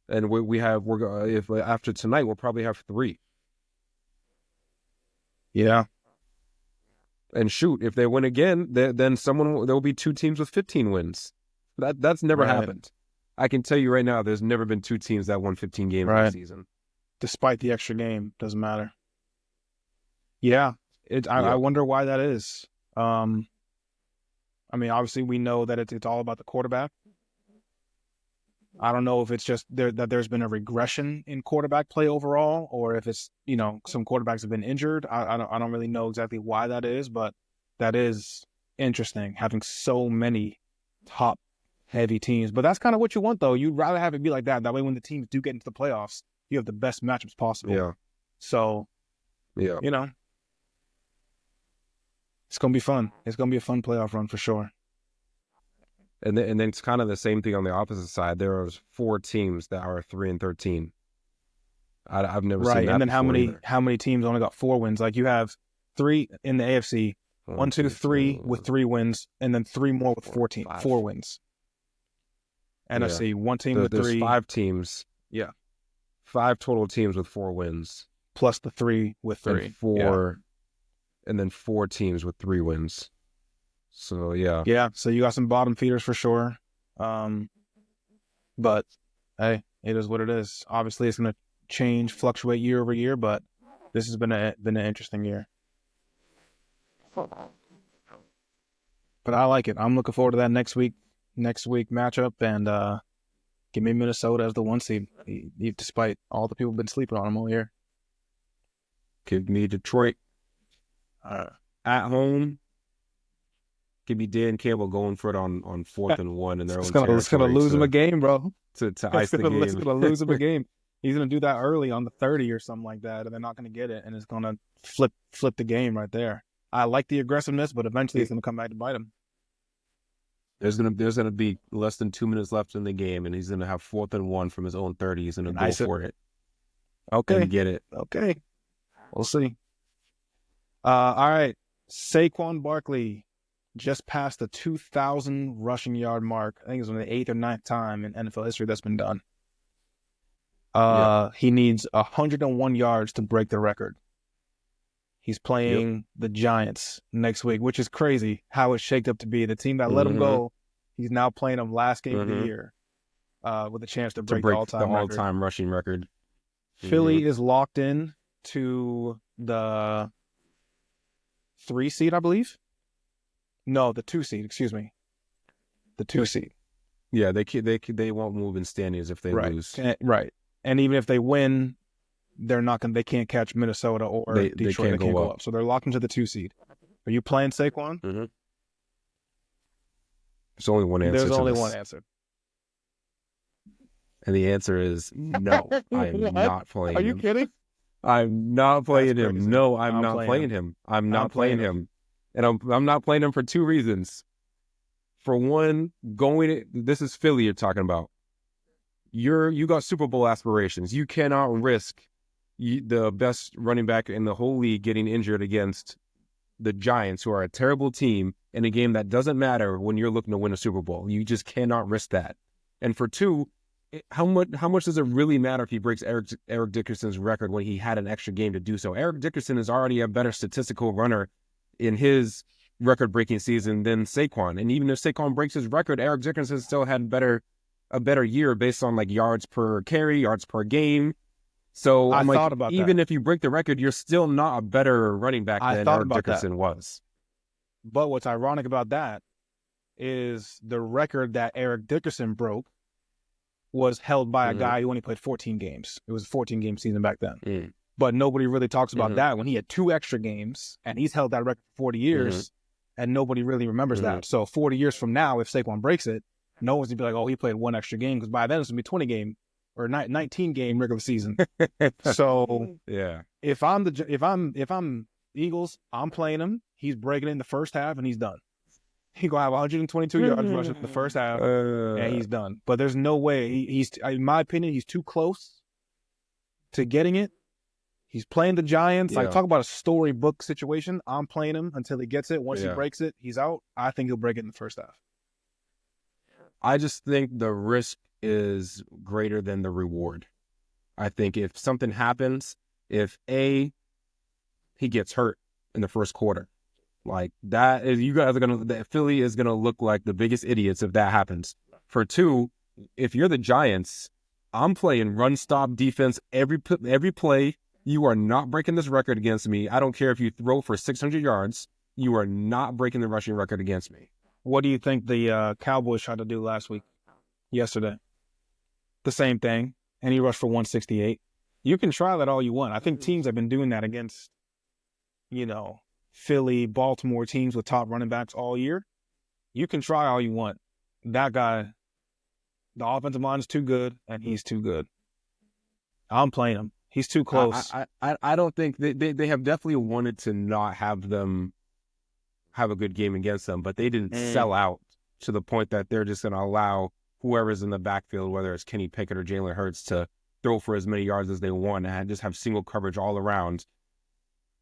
and if after tonight we'll probably have 3. Yeah. And shoot, if they win again, then there'll be 2 teams with 15 wins. That's never happened. I can tell you right now, there's never been 2 teams that won 15 games in the season. Despite the extra game, doesn't matter. Yeah. I wonder why that is. I mean, obviously we know that it's all about the quarterback. I don't know if it's just that there's been a regression in quarterback play overall, or if it's, some quarterbacks have been injured. I don't really know exactly why that is, but that is interesting, having so many top heavy teams. But that's kind of what you want, though. You'd rather have it be like that. That way, when the teams do get into the playoffs, you have the best matchups possible. Yeah. So, it's going to be fun. It's going to be a fun playoff run for sure. And then it's kind of the same thing on the opposite side. There are 4 teams that are 3-13. I've never seen that. And then how many teams only got 4 wins? Like, you have 3 in the AFC, 1, 2, 3 with 3 wins, and then 3 more with 4 wins. NFC, 1 team with 3. There's 5 teams. Yeah. 5 total teams with 4 wins. Plus the 3 with 3. And 4, and then 4 teams with 3 wins. So, yeah. Yeah, so you got some bottom feeders for sure. But, hey, it is what it is. Obviously, it's going to fluctuate year over year, but this has been an interesting year. But I like it. I'm looking forward to that next week matchup, and give me Minnesota as the 1 seed, despite all the people been sleeping on them all year. Give me Detroit at home. Give me Dan Campbell going for it on 4th and 1 in their own territory. It's going to lose him a game, bro. To ice the game. It's going to lose him a game. He's going to do that early on the 30 or something like that, and they're not going to get it, and it's going to flip the game right there. I like the aggressiveness, but eventually it's going to come back to bite him. There's gonna be less than 2 minutes left in the game, and he's gonna have 4th and 1 from his own 30. He's gonna go for it. Okay, and get it. Okay, we'll see. All right, Saquon Barkley just passed the 2,000 rushing yard mark. I think it was the 8th or 9th time in NFL history that's been done. He needs 101 yards to break the record. He's playing the Giants next week, which is crazy how it's shaped up to be. The team that let him go, he's now playing them last game of the year with a chance to break the all-time rushing record. Philly is locked in to the 3 seed, I believe. No, the 2 seed. Excuse me, the 2 seed. Yeah, they won't move in standings if they lose. Right, and even if they win, they can't catch Minnesota or Detroit. They can't go up. So they're locked into the 2 seed. Are you playing Saquon? Mm-hmm. There's only one answer. There's only one answer. And the answer is no. I am not playing him. Are you kidding? I'm not playing him. No, I'm not playing him. I'm not playing him. And I'm not playing him for 2 reasons. For one, this is Philly you're talking about. You got Super Bowl aspirations. You cannot risk the best running back in the whole league getting injured against the Giants, who are a terrible team, in a game that doesn't matter when you're looking to win a Super Bowl. You just cannot risk that. And for 2, how much does it really matter if he breaks Eric Dickerson's record when he had an extra game to do so? Eric Dickerson is already a better statistical runner in his record-breaking season than Saquon. And even if Saquon breaks his record, Eric Dickerson still had a better year based on like yards per carry, yards per game. So I'm thought about even that. If you break the record, you're still not a better running back than Eric Dickerson was. But what's ironic about that is the record that Eric Dickerson broke was held by a guy who only played 14 games. It was a 14-game season back then. But nobody really talks about that when he had 2 extra games, and he's held that record for 40 years, and nobody really remembers that. So 40 years from now, if Saquon breaks it, no one's going to be like, oh, he played 1 extra game, because by then it's going to be 20-game or 19-game regular season. So yeah, if I'm Eagles, I'm playing him. He's breaking it in the first half, and he's done. He's going to have 122 yards rushing in the first half, and he's done. But there's no way. He's, in my opinion, he's too close to getting it. He's playing the Giants. Like, talk about a storybook situation. I'm playing him until he gets it. Once he breaks it, he's out. I think he'll break it in the first half. I just think the risk is greater than the reward. I think if something happens, if he gets hurt in the first quarter, like that is, you guys are that Philly is gonna look like the biggest idiots if that happens. For two, if you're the Giants, I'm playing run stop defense every play. You are not breaking this record against me. I don't care if you throw for 600 yards. You are not breaking the rushing record against me. What do you think the Cowboys tried to do yesterday? The same thing, and he rushed for 168. You can try that all you want. I think teams have been doing that against, Philly, Baltimore teams with top running backs all year. You can try all you want. That guy, the offensive line is too good, and he's too good. I'm playing him. He's too close. I don't think they have definitely wanted to not have them have a good game against them, but they didn't sell out to the point that they're just going to allow whoever's in the backfield, whether it's Kenny Pickett or Jalen Hurts, to throw for as many yards as they want and just have single coverage all around.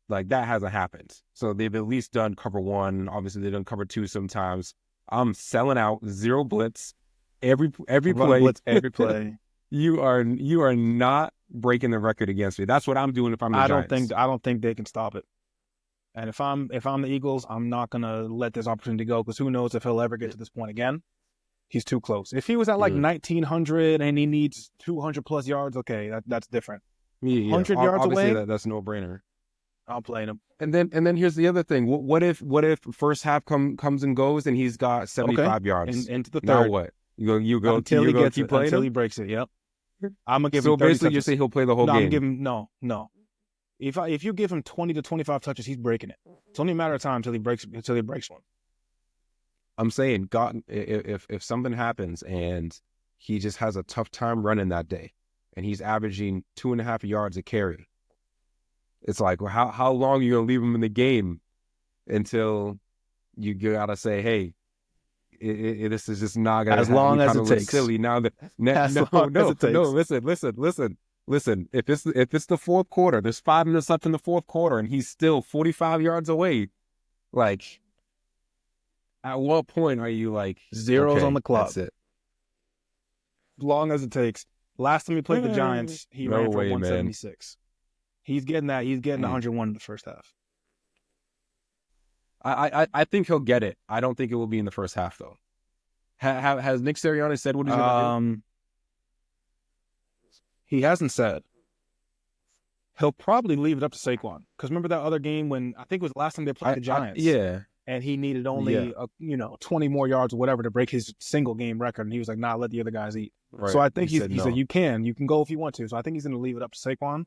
Like, that hasn't happened. So they've at least done cover one. Obviously, they've done cover two sometimes. I'm selling out, zero blitz, every play. Blitz every play. You are not breaking the record against me. That's what I'm doing if I'm the Giants. I don't think they can stop it. And if I'm the Eagles, I'm not gonna let this opportunity go, because who knows if he'll ever get to this point again. He's too close. If he was at 1900 and he needs 200 plus yards, okay, that's different. 100 yards away, that's no brainer. I'm playing him. And then here's the other thing. What if first half comes and goes and he's got 75 yards into the third? Now what? You go until he gets keep playing until him? he breaks it. Yep. I'm gonna give him 30 basically touches. You say he'll play the whole game. I'm giving no. If you give him 20 to 25 touches, he's breaking it. It's only a matter of time until he breaks one. I'm saying, God, if something happens and he just has a tough time running that day, and he's averaging 2.5 yards a carry, it's like, well, how long are you gonna leave him in the game until you gotta say, hey, this is just not gonna. As long as it takes. Silly now that as long as it takes. No. Listen. If it's the fourth quarter, there's 5 minutes left in the fourth quarter, and he's still 45 yards away. Like, at what point are you like zeros on the clock? That's it. As long as it takes. Last time he played the Giants, he ran for 176. Man. He's getting that. He's getting 101 in the first half. I think he'll get it. I don't think it will be in the first half, though. Has Nick Sirianni said what he's going to do? He hasn't said. He'll probably leave it up to Saquon. Because remember that other game when, I think it was the last time they played the Giants? And he needed only, 20 more yards or whatever to break his single game record. And he was like, nah, let the other guys eat. Right. So I think he said, you can go if you want to. So I think he's going to leave it up to Saquon.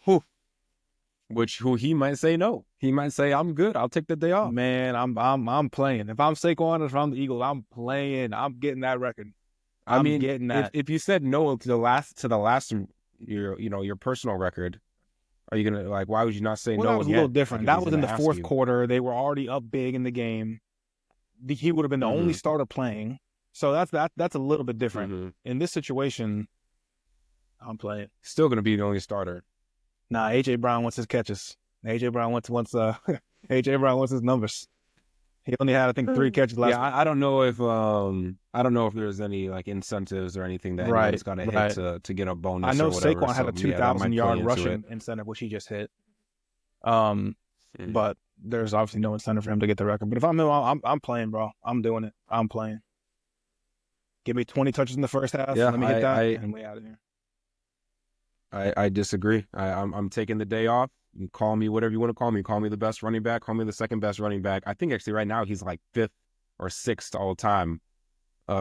Who he might say no. He might say, I'm good. I'll take the day off. Man, I'm playing. If I'm Saquon, if I'm the Eagles, I'm playing. I'm getting that record. I'm getting that. If you said no to the last your personal record, are you gonna why would you not say no? That was a little different. That was in the fourth quarter. They were already up big in the game. He would have been the only starter playing. So that's a little bit different. Mm-hmm. In this situation, I'm playing. Still gonna be the only starter. Nah, AJ Brown wants his catches. AJ Brown wants AJ Brown wants his numbers. He only had, I think, 3 catches last. Yeah, I don't know if there's any incentives or anything that he's got to hit to get a bonus. I know or whatever, Saquon had a 2,000-yard rushing incentive, which he just hit. But there's obviously no incentive for him to get the record. But if I'm him, I'm playing, bro. I'm doing it. I'm playing. Give me 20 touches in the first half. Yeah, let me hit that, and we out of here. I disagree. I'm taking the day off. You call me whatever you want to call me. Call me the best running back. Call me the second best running back. I think actually right now he's like 5th or 6th all time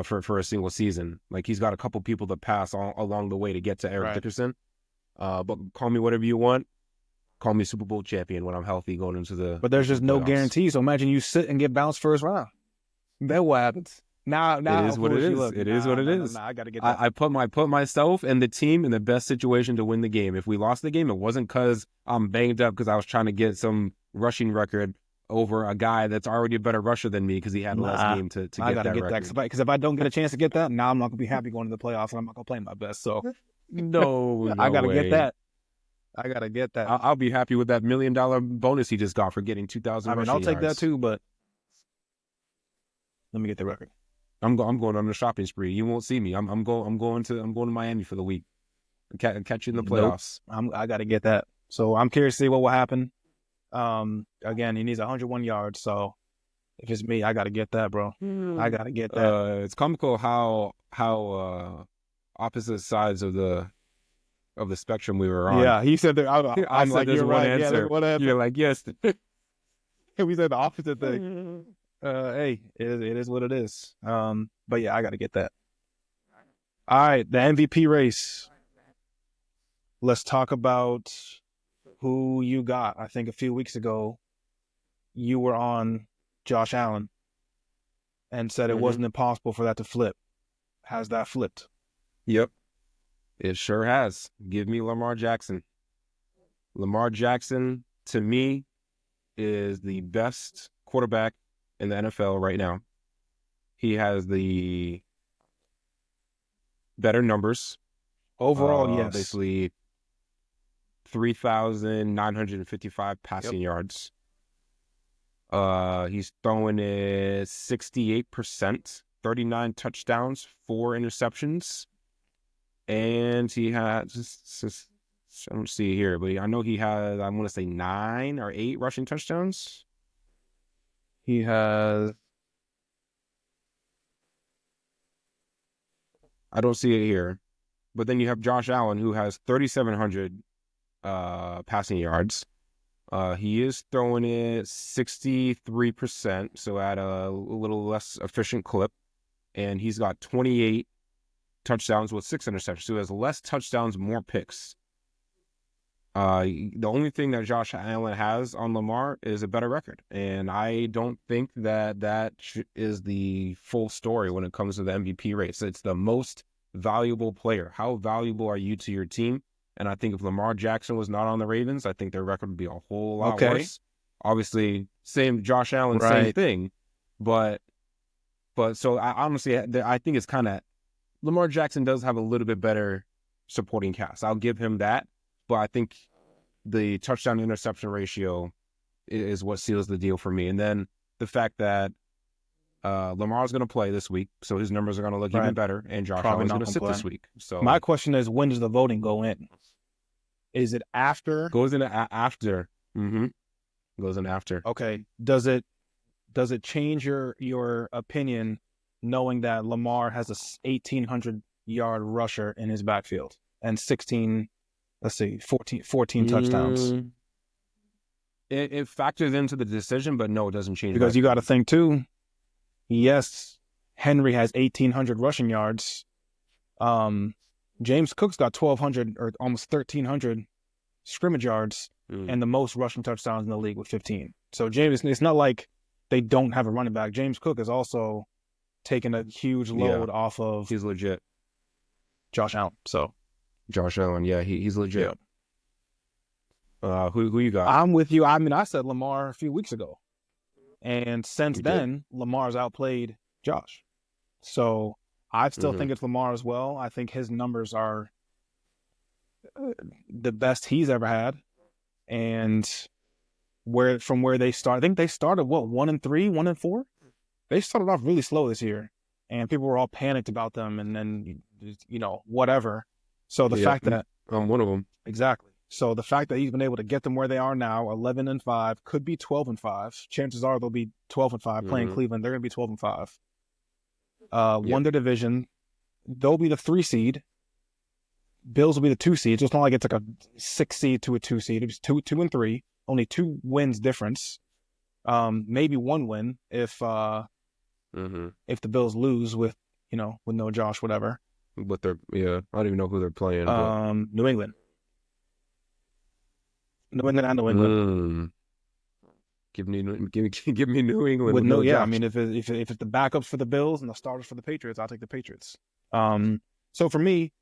for a single season. Like, he's got a couple people to pass along the way to get to Eric Dickerson. But call me whatever you want. Call me Super Bowl champion when I'm healthy going into the. But there's just no guarantee. So imagine you sit and get bounced first round. Then what happens? Now It is how what it foolish you is. look. It is what it is. I got to get that. I put myself and the team in the best situation to win the game. If we lost the game, it wasn't because I'm banged up because I was trying to get some rushing record over a guy that's already a better rusher than me because he had less game to get I got to that get record. that because if I don't get a chance to get that, now I'm not gonna be happy going to the playoffs and I'm not gonna play my best. So No I got to way. get that. I got to get that. I'll be happy with that $1 million bonus he just got for getting 2,000 I mean, rushing I'll take yards. that too, but let me get the record. I'm going on a shopping spree. You won't see me. I'm going to Miami for the week. Catch you in the playoffs. Nope. I got to get that. So I'm curious to see what will happen. Again, he needs 101 yards. So if it's me, I got to get that, bro. I got to get that. It's comical how opposite sides of the spectrum we were on. Yeah, he said that. I'm said like, there's you're one right. answer. Yeah, what answer? You're like, yes. We said the opposite thing. Hey, it is what it is. But yeah, I got to get that. All right, the MVP race. Let's talk about who you got. I think a few weeks ago, you were on Josh Allen and said it wasn't impossible for that to flip. Has that flipped? Yep. It sure has. Give me Lamar Jackson. Lamar Jackson, to me, is the best quarterback in the NFL right now. He has the better numbers. Overall, yes. Basically, 3,955 passing yards. He's throwing it 68%, 39 touchdowns, 4 interceptions. And he has, let me see here, but I know he has, I want to say 9 or 8 rushing touchdowns. He has, I don't see it here. But then you have Josh Allen, who has 3,700 passing yards. He is throwing it 63%, so at a little less efficient clip. And he's got 28 touchdowns with 6 interceptions. So he has less touchdowns, more picks. The only thing that Josh Allen has on Lamar is a better record. And I don't think that is the full story when it comes to the MVP race. It's the most valuable player. How valuable are you to your team? And I think if Lamar Jackson was not on the Ravens, I think their record would be a whole lot worse. Obviously, same Josh Allen, same thing. But so I honestly, I think it's kind of, Lamar Jackson does have a little bit better supporting cast. I'll give him that. But I think the touchdown interception ratio is what seals the deal for me. And then the fact that Lamar's going to play this week, so his numbers are going to look even better, and Josh Allen's going to sit this week. So my question is, when does the voting go in? Is it after? Goes in after. Goes in after. Okay. Does it change your opinion knowing that Lamar has a 1,800-yard rusher in his backfield and 14 touchdowns? It factors into the decision, but no, it doesn't change. Because you got to think too. Yes, Henry has 1,800 rushing yards. James Cook's got 1,200 or almost 1,300 scrimmage yards and the most rushing touchdowns in the league with 15. So James, it's not like they don't have a running back. James Cook is also taking a huge load off of. He's legit. Josh Allen. So Josh Allen, yeah, he's legit. Yeah. Who you got? I'm with you. I mean, I said Lamar a few weeks ago. And since then, Lamar's outplayed Josh. So I still think it's Lamar as well. I think his numbers are the best he's ever had. And from where they start, I think they started, 1-3, 1-4? They started off really slow this year. And people were all panicked about them and then, whatever. So the fact that... I'm one of them. Exactly. So the fact that he's been able to get them where they are now, 11-5, could be 12-5. Chances are they'll be 12-5 playing Cleveland. They're going to be 12-5. Won their division. They'll be the 3 seed. Bills will be the 2 seed. So it's not like it's like a 6 seed to a 2 seed. It's 2 and 3. Only 2 wins difference. Maybe 1 win if the Bills lose with no Josh, whatever. But I don't even know who they're playing. New England. New England and New England. Give me New England with no, Josh. I mean, if it's the backups for the Bills and the starters for the Patriots, I'll take the Patriots. So for me,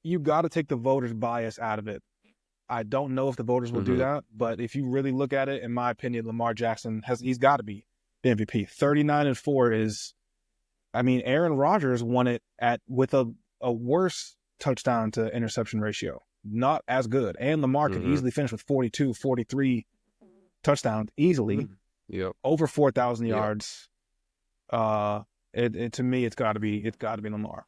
you got to take the voters' bias out of it. I don't know if the voters will do that, but if you really look at it, in my opinion, Lamar Jackson he's got to be the MVP. 39-4 is, I mean, Aaron Rodgers won it with a worse touchdown to interception ratio, not as good, and Lamar could easily finish with 42, 43 touchdowns easily. Over 4,000 yards. To me, it's got to be Lamar.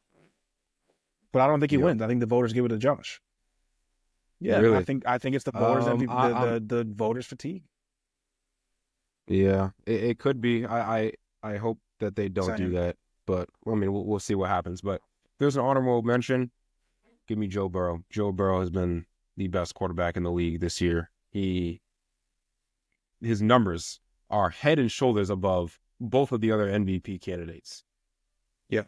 But I don't think he wins. I think the voters give it to Josh. Yeah, really? I think it's the voters the voters fatigue. Yeah, it could be. I hope that they don't do that. But I mean, we'll see what happens. But there's an honorable mention. Give me Joe Burrow. Joe Burrow has been the best quarterback in the league this year. His numbers are head and shoulders above both of the other MVP candidates. Yeah.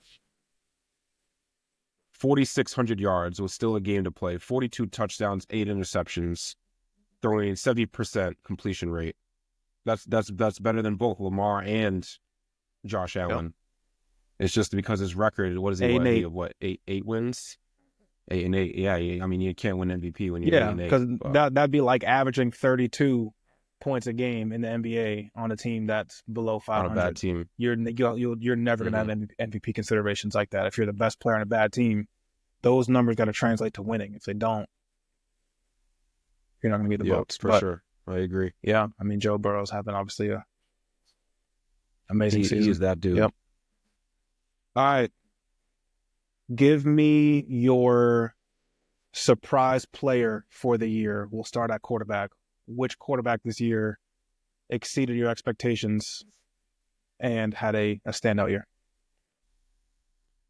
4,600 yards was still a game to play. 42 touchdowns, 8 interceptions, throwing 70% completion rate. That's better than both Lamar and Josh Allen. Yep. It's just because his record, what is he? 8 wins? 8-8. Yeah, I mean, you can't win MVP when you're 8-8. Because that'd be like averaging 32 points a game in the NBA on a team that's below 500. On a bad team. You're never going to have MVP considerations like that. If you're the best player on a bad team, those numbers got to translate to winning. If they don't, you're not going to be the votes. For sure. I agree. Yeah, I mean, Joe Burrow's having obviously a amazing season. He's that dude. Yep. All right. Give me your surprise player for the year. We'll start at quarterback. Which quarterback this year exceeded your expectations and had a standout year?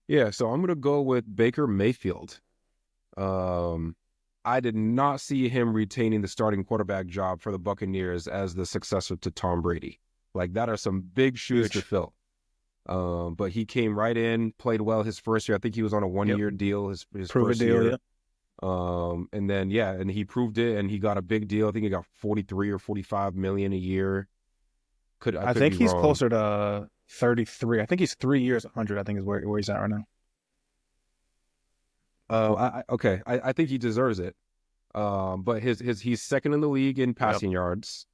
Yeah, so I'm going to go with Baker Mayfield. I did not see him retaining the starting quarterback job for the Buccaneers as the successor to Tom Brady. Like, that are some big shoes to fill. But he came right in, played well his first year. I think he was on a one-year deal his first year. Yep. And then, and he proved it, and he got a big deal. I think he got 43 or 45 million a year. I think he's closer to 33. I think he's 3 years, 100, I think is where he's at right now. I think he deserves it. But he's second in the league in passing yards,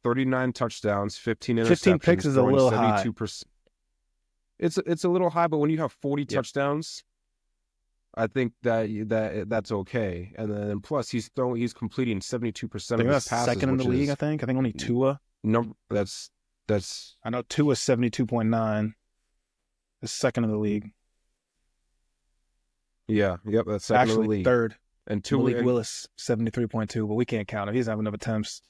39 touchdowns, 15 interceptions. 15 picks is a little 72%. High. It's a little high, but when you have 40 touchdowns, I think that's okay. And then plus he's completing 72% of his passes. Second in the league, I think. I think only Tua. No, that's. I know Tua's 72.9. The second in the league. Yeah, that's second in the league. Third. And Tua, Malik Willis 73.2, but we can't count him. He's having enough attempts.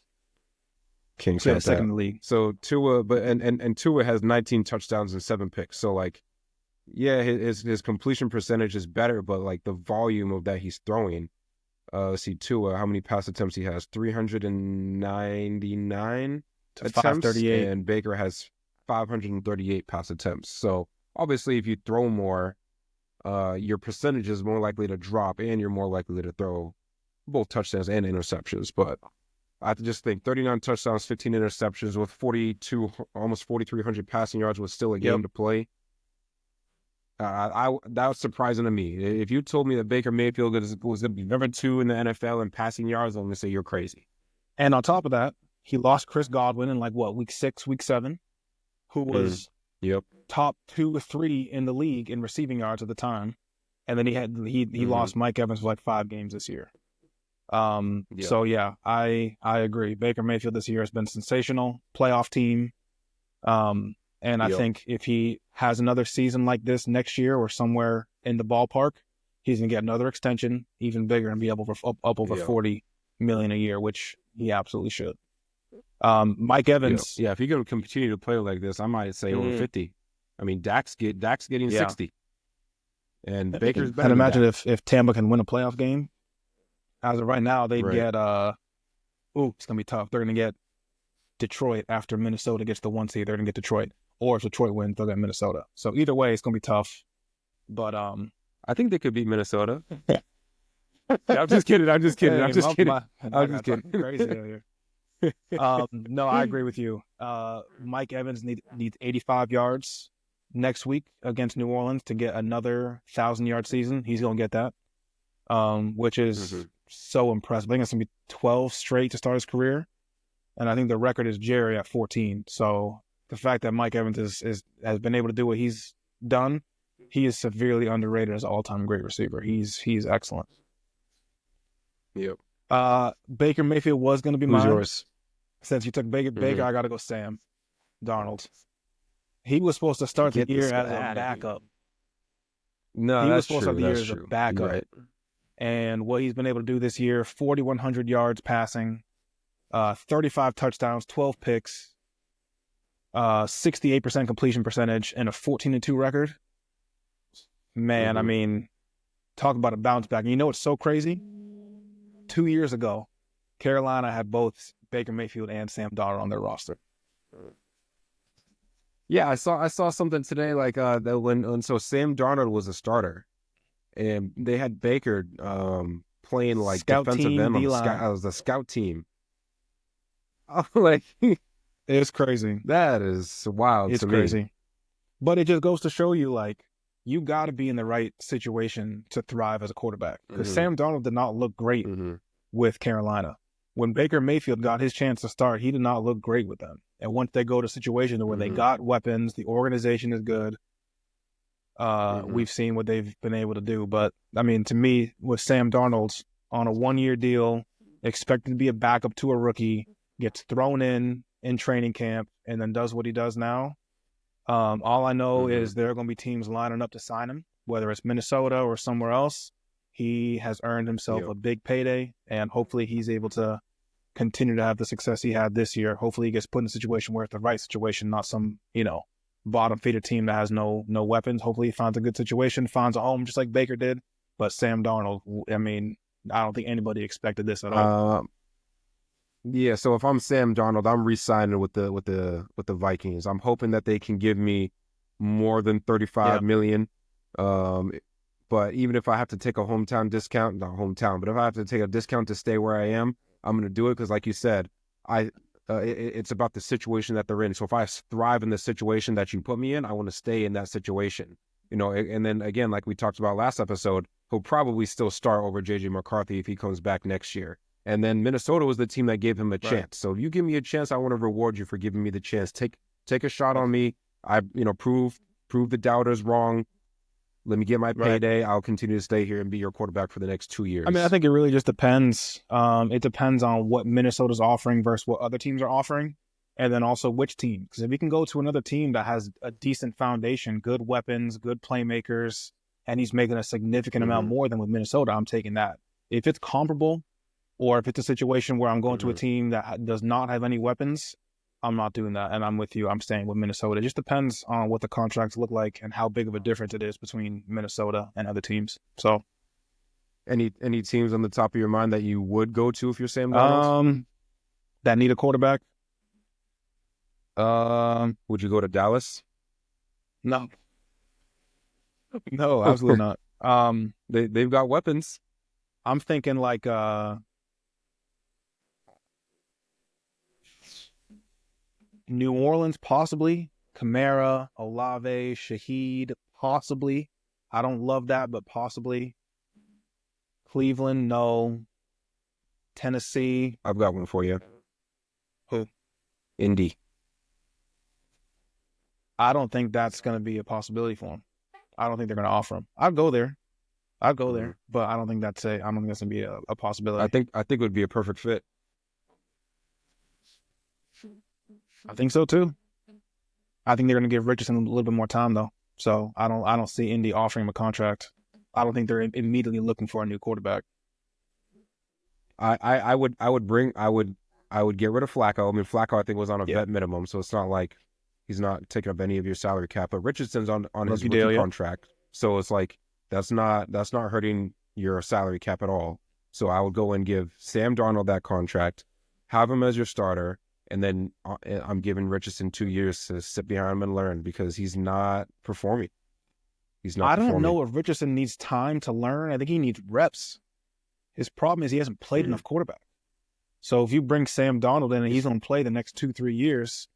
Can't count that. Second in the league. So Tua, but and Tua has 19 touchdowns and 7 picks. So like, yeah, his completion percentage is better, but like the volume of that he's throwing. Let's see, Tua, how many pass attempts he has? 399 attempts, 538, and Baker has 538 pass attempts. So obviously, if you throw more, your percentage is more likely to drop, and you're more likely to throw both touchdowns and interceptions. But I just think 39 touchdowns, 15 interceptions with almost 4,300 passing yards was still a game to play. That was surprising to me. If you told me that Baker Mayfield was going to be number 2 in the NFL in passing yards, I'm going to say you're crazy. And on top of that, he lost Chris Godwin in week 6, week 7, who was top 2 or 3 in the league in receiving yards at the time. And then he lost Mike Evans for 5 games this year. So yeah, I agree. Baker Mayfield this year has been sensational, playoff team. And I think if he has another season like this next year or somewhere in the ballpark, he's going to get another extension, even bigger, and be up over 40 million a year, which he absolutely should. Mike Evans. Yeah, if he's going to continue to play like this, I might say over 50. I mean, Dak's getting 60. And Baker's better. And imagine if Tampa can win a playoff game. As of right now, they get it's going to be tough. They're going to get Detroit after Minnesota gets the 1 seed. They're going to get Detroit. Or if Detroit wins, they'll get Minnesota. So either way, it's going to be tough. But I think they could beat Minnesota. I'm just kidding. I'm just kidding. Crazy out here. No, I agree with you. Mike Evans needs 85 yards next week against New Orleans to get another 1,000-yard season. He's going to get that, which is so impressive. I think it's going to be 12 straight to start his career, and I think the record is Jerry at 14. So the fact that Mike Evans has been able to do what he's done, he is severely underrated as an all-time great receiver. He's excellent. Yep. Baker Mayfield was going to be Who's mine. yours? Since you took Baker, I got to go Sam Darnold. He was supposed to start the year as a backup. No, he was supposed to start the year as a backup. Right. And what he's been able to do this year, 4,100 yards passing, 35 touchdowns, 12 picks, 68% completion percentage, and a 14-2 record. Man, I mean, talk about a bounce back. And you know what's so crazy? 2 years ago, Carolina had both Baker Mayfield and Sam Darnold on their roster. Yeah, I saw something today like that when so Sam Darnold was a starter, and they had Baker playing like scout defensive team, end on the scout team. Like it's crazy. That is wild. It's crazy. But it just goes to show you, like, you got to be in the right situation to thrive as a quarterback. Because Sam Darnold did not look great with Carolina. When Baker Mayfield got his chance to start, he did not look great with them. And once they go to situations where they got weapons, the organization is good, we've seen what they've been able to do. But, I mean, to me, with Sam Darnold on a one-year deal, expected to be a backup to a rookie, gets thrown in training camp, and then does what he does now, all I know is there are going to be teams lining up to sign him, whether it's Minnesota or somewhere else. He has earned himself a big payday, and hopefully he's able to continue to have the success he had this year. Hopefully he gets put in a situation where it's the right situation, not some, bottom feeder team that has no weapons. Hopefully he finds a good situation, finds a home just like Baker did. But Sam Darnold, I mean, I don't think anybody expected this at all. Yeah, so if I'm Sam Darnold, I'm re-signing with the Vikings. I'm hoping that they can give me more than $35 million. But even if I have to take a hometown discount, not hometown, but if I have to take a discount to stay where I am, I'm going to do it because, like you said, it's about the situation that they're in. So if I thrive in the situation that you put me in, I want to stay in that situation. And then again, like we talked about last episode, he'll probably still start over J.J. McCarthy if he comes back next year. And then Minnesota was the team that gave him a chance. So if you give me a chance, I want to reward you for giving me the chance. Take a shot on me. Prove the doubters wrong. Let me get my payday. I'll continue to stay here and be your quarterback for the next 2 years. I mean, I think it really just depends. It depends on what Minnesota's offering versus what other teams are offering, and then also which team. Because if you can go to another team that has a decent foundation, good weapons, good playmakers, and he's making a significant amount more than with Minnesota, I'm taking that. If it's comparable, or if it's a situation where I'm going to a team that does not have any weapons, I'm not doing that, and I'm with you. I'm staying with Minnesota. It just depends on what the contracts look like and how big of a difference it is between Minnesota and other teams. So, any teams on the top of your mind that you would go to if you're Sam Darnold? That need a quarterback? Would you go to Dallas? No. No, absolutely not. They've got weapons. I'm thinking like New Orleans, possibly. Kamara, Olave, Shaheed, possibly. I don't love that, but possibly. Cleveland, no. Tennessee. I've got one for you. Who? Indy. I don't think that's going to be a possibility for him. I don't think they're going to offer him. I'd go there, but I don't think that's going to be a possibility. I think it would be a perfect fit. I think so too. I think they're going to give Richardson a little bit more time though. So I don't see Indy offering him a contract. I don't think they're immediately looking for a new quarterback. I would get rid of Flacco. I mean, Flacco I think was on a vet minimum, so it's not like he's not taking up any of your salary cap. But Richardson's on his rookie contract, so it's like that's not hurting your salary cap at all. So I would go and give Sam Darnold that contract, have him as your starter. And then I'm giving Richardson 2 years to sit behind him and learn because he's not performing. I don't know if Richardson needs time to learn. I think he needs reps. His problem is he hasn't played enough quarterback. So if you bring Sam Darnold in and he's going to play the next 2-3 years,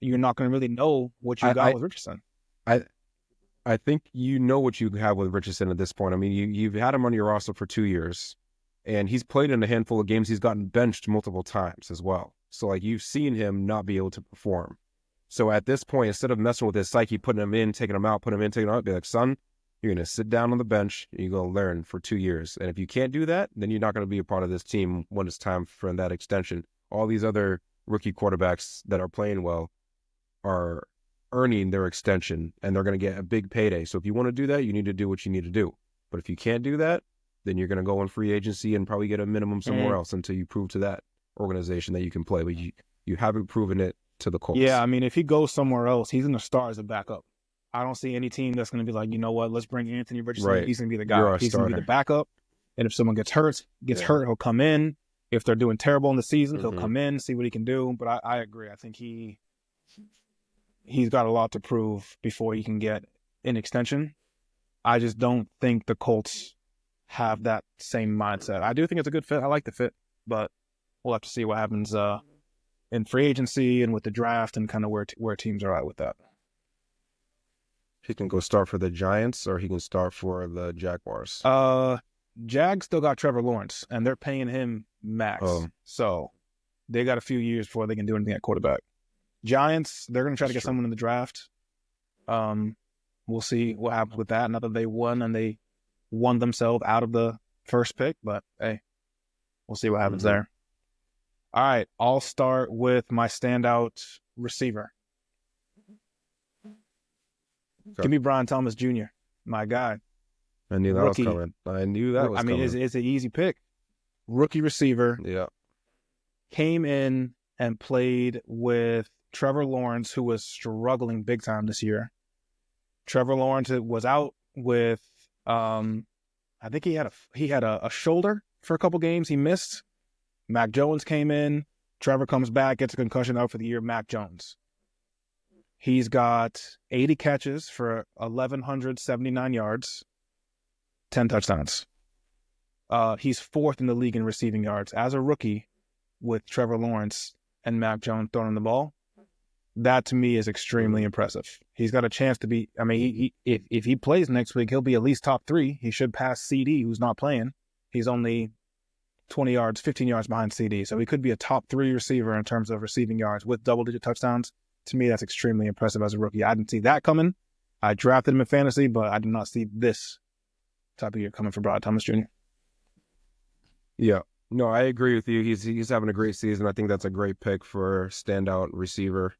you're not going to really know what you got with Richardson. I think you know what you have with Richardson at this point. I mean, you've had him on your roster for 2 years, and he's played in a handful of games. He's gotten benched multiple times as well. So, like, you've seen him not be able to perform. So at this point, instead of messing with his psyche, putting him in, taking him out, putting him in, taking him out, be like, son, you're going to sit down on the bench, and you're going to learn for 2 years. And if you can't do that, then you're not going to be a part of this team when it's time for that extension. All these other rookie quarterbacks that are playing well are earning their extension, and they're going to get a big payday. So if you want to do that, you need to do what you need to do. But if you can't do that, then you're going to go on free agency and probably get a minimum somewhere else until you prove to that organization that you can play. But you haven't proven it to the Colts. Yeah, I mean, if he goes somewhere else, he's going to start as a backup. I don't see any team that's going to be like, you know what, let's bring Anthony Richardson. Right. He's going to be the guy. He's going to be the backup. And if someone gets hurt, he'll come in. If they're doing terrible in the season, he'll come in, see what he can do. But I agree. I think he's got a lot to prove before he can get an extension. I just don't think the Colts have that same mindset. I do think it's a good fit. I like the fit, but we'll have to see what happens in free agency and with the draft and kind of where teams are at with that. He can go start for the Giants or he can start for the Jaguars. Jags still got Trevor Lawrence, and they're paying him max. So they got a few years before they can do anything at quarterback. Giants, they're going to try to get someone in the draft. We'll see what happens with that. Not that they won and they won themselves out of the first pick, but hey, we'll see what happens there. All right, I'll start with my standout receiver. Okay. Give me Brian Thomas Jr., my guy. I knew that was coming. I mean, it's an easy pick. Rookie receiver. Yeah. Came in and played with Trevor Lawrence, who was struggling big time this year. Trevor Lawrence was out with, I think he had a shoulder for a couple games. He missed. Mac Jones came in. Trevor comes back, gets a concussion out for the year. Mac Jones. He's got 80 catches for 1,179 yards, 10 touchdowns. He's fourth in the league in receiving yards as a rookie with Trevor Lawrence and Mac Jones throwing the ball. That to me is extremely impressive. He's got a chance to be, I mean, if he plays next week, he'll be at least top 3. He should pass CD, who's not playing. He's only 20 yards, 15 yards behind CD. So he could be a top 3 receiver in terms of receiving yards with double-digit touchdowns. To me, that's extremely impressive as a rookie. I didn't see that coming. I drafted him in fantasy, but I did not see this type of year coming for Brian Thomas Jr. Yeah. No, I agree with you. He's having a great season. I think that's a great pick for standout receiver.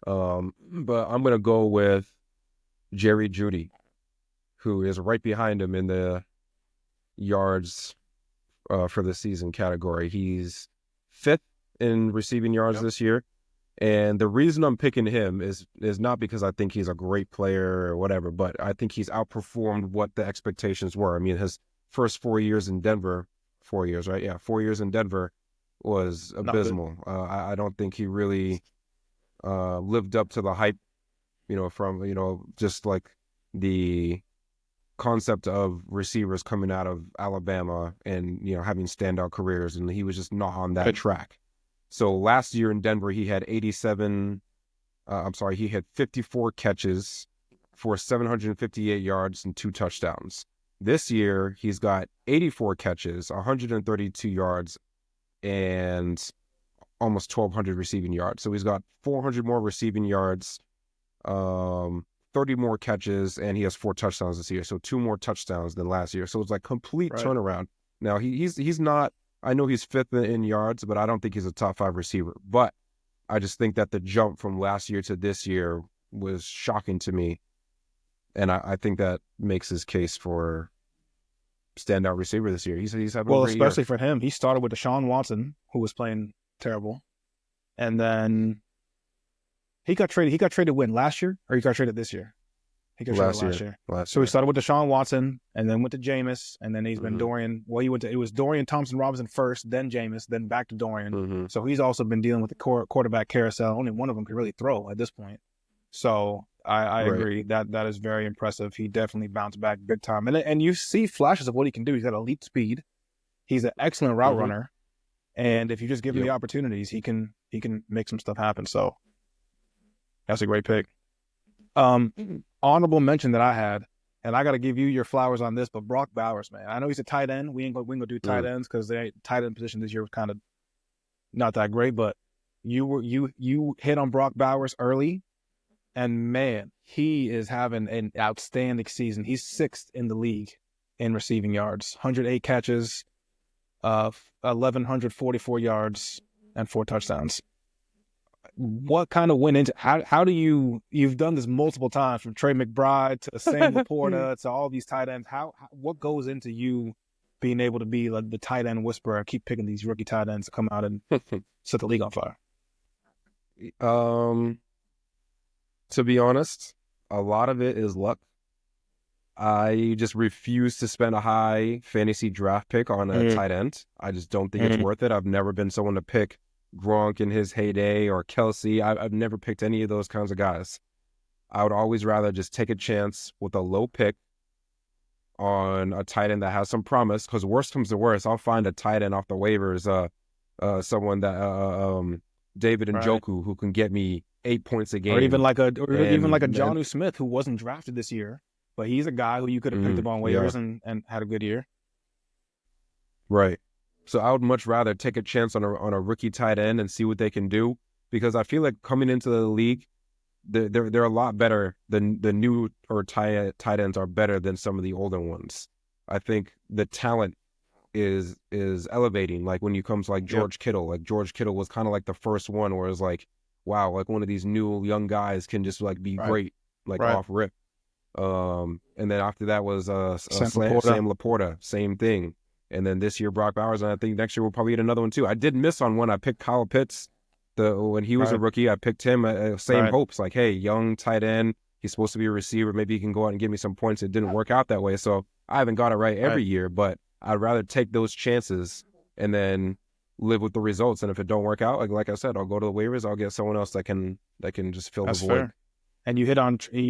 But I'm going to go with Jerry Jeudy, who is right behind him in the yards for the season category. He's 5th in receiving yards this year. And the reason I'm picking him is not because I think he's a great player or whatever, but I think he's outperformed what the expectations were. I mean, his first 4 years in Denver, 4 years, right? Yeah, 4 years in Denver was abysmal. I don't think he really lived up to the hype, from, just like the concept of receivers coming out of Alabama and, having standout careers, and he was just not on that track. So last year in Denver, he had 54 catches for 758 yards and 2 touchdowns. This year, he's got 84 catches, 132 yards, and almost 1,200 receiving yards. So he's got 400 more receiving yards, 30 more catches, and he has 4 touchdowns this year. So 2 more touchdowns than last year. So it's like complete turnaround. Now, he's not, I know he's 5th in yards, but I don't think he's a top 5 receiver. But I just think that the jump from last year to this year was shocking to me. And I think that makes his case for standout receiver this year. He's having a great especially year. For him. He started with Deshaun Watson, who was playing terrible. And then he got traded when? Last year? Or he got traded this year? He got traded last year. So he started with Deshaun Watson and then went to Jameis, and then he's been Dorian. Well, it was Dorian Thompson-Robinson first, then Jameis, then back to Dorian. So he's also been dealing with the quarterback carousel. Only one of them could really throw at this point. So I agree. That is very impressive. He definitely bounced back big time. And you see flashes of what he can do. He's got elite speed. He's an excellent route runner. And if you just give him the opportunities, he can make some stuff happen. So that's a great pick. Honorable mention that I had, and I got to give you your flowers on this, but Brock Bowers, man. I know he's a tight end. We ain't gonna do tight ends because the tight end position this year was kind of not that great. But you hit on Brock Bowers early, and man, he is having an outstanding season. He's 6th in the league in receiving yards, 108 catches, 1,144 yards, and 4 touchdowns. What kind of went into how do you've done this multiple times, from Trey McBride to Sam Laporta to all these tight ends? What goes into you being able to be like the tight end whisperer, keep picking these rookie tight ends to come out and set the league on fire? To be honest, a lot of it is luck. I just refuse to spend a high fantasy draft pick on a tight end. I just don't think it's worth it. I've never been someone to pick Gronk in his heyday or Kelsey. I've never picked any of those kinds of guys. I would always rather just take a chance with a low pick on a tight end that has some promise, because worst comes to worst, I'll find a tight end off the waivers, someone that David Njoku who can get me 8 points a game, or even like a Jonnu Smith who wasn't drafted this year, but he's a guy who you could have picked up on waivers and had a good year. Right. So I would much rather take a chance on a rookie tight end and see what they can do, because I feel like coming into the league, they're a lot better than the new or tight ends are better than some of the older ones. I think the talent is elevating. Like when you come to like George Kittle, like George Kittle was kind of like the first one where it's like, wow, like one of these new young guys can just like be great, like off rip. And then after that was Sam Laporta, same thing. And then this year Brock Bowers, and I think next year we'll probably get another one too. I did miss on one. I picked Kyle Pitts. When he was a rookie, I picked him. Same hopes, like, hey, young tight end. He's supposed to be a receiver. Maybe he can go out and give me some points. It didn't work out that way, so I haven't got it right every year. But I'd rather take those chances and then live with the results. And if it don't work out, like I said, I'll go to the waivers. I'll get someone else that can just fill the void. Fair. And you hit on Trey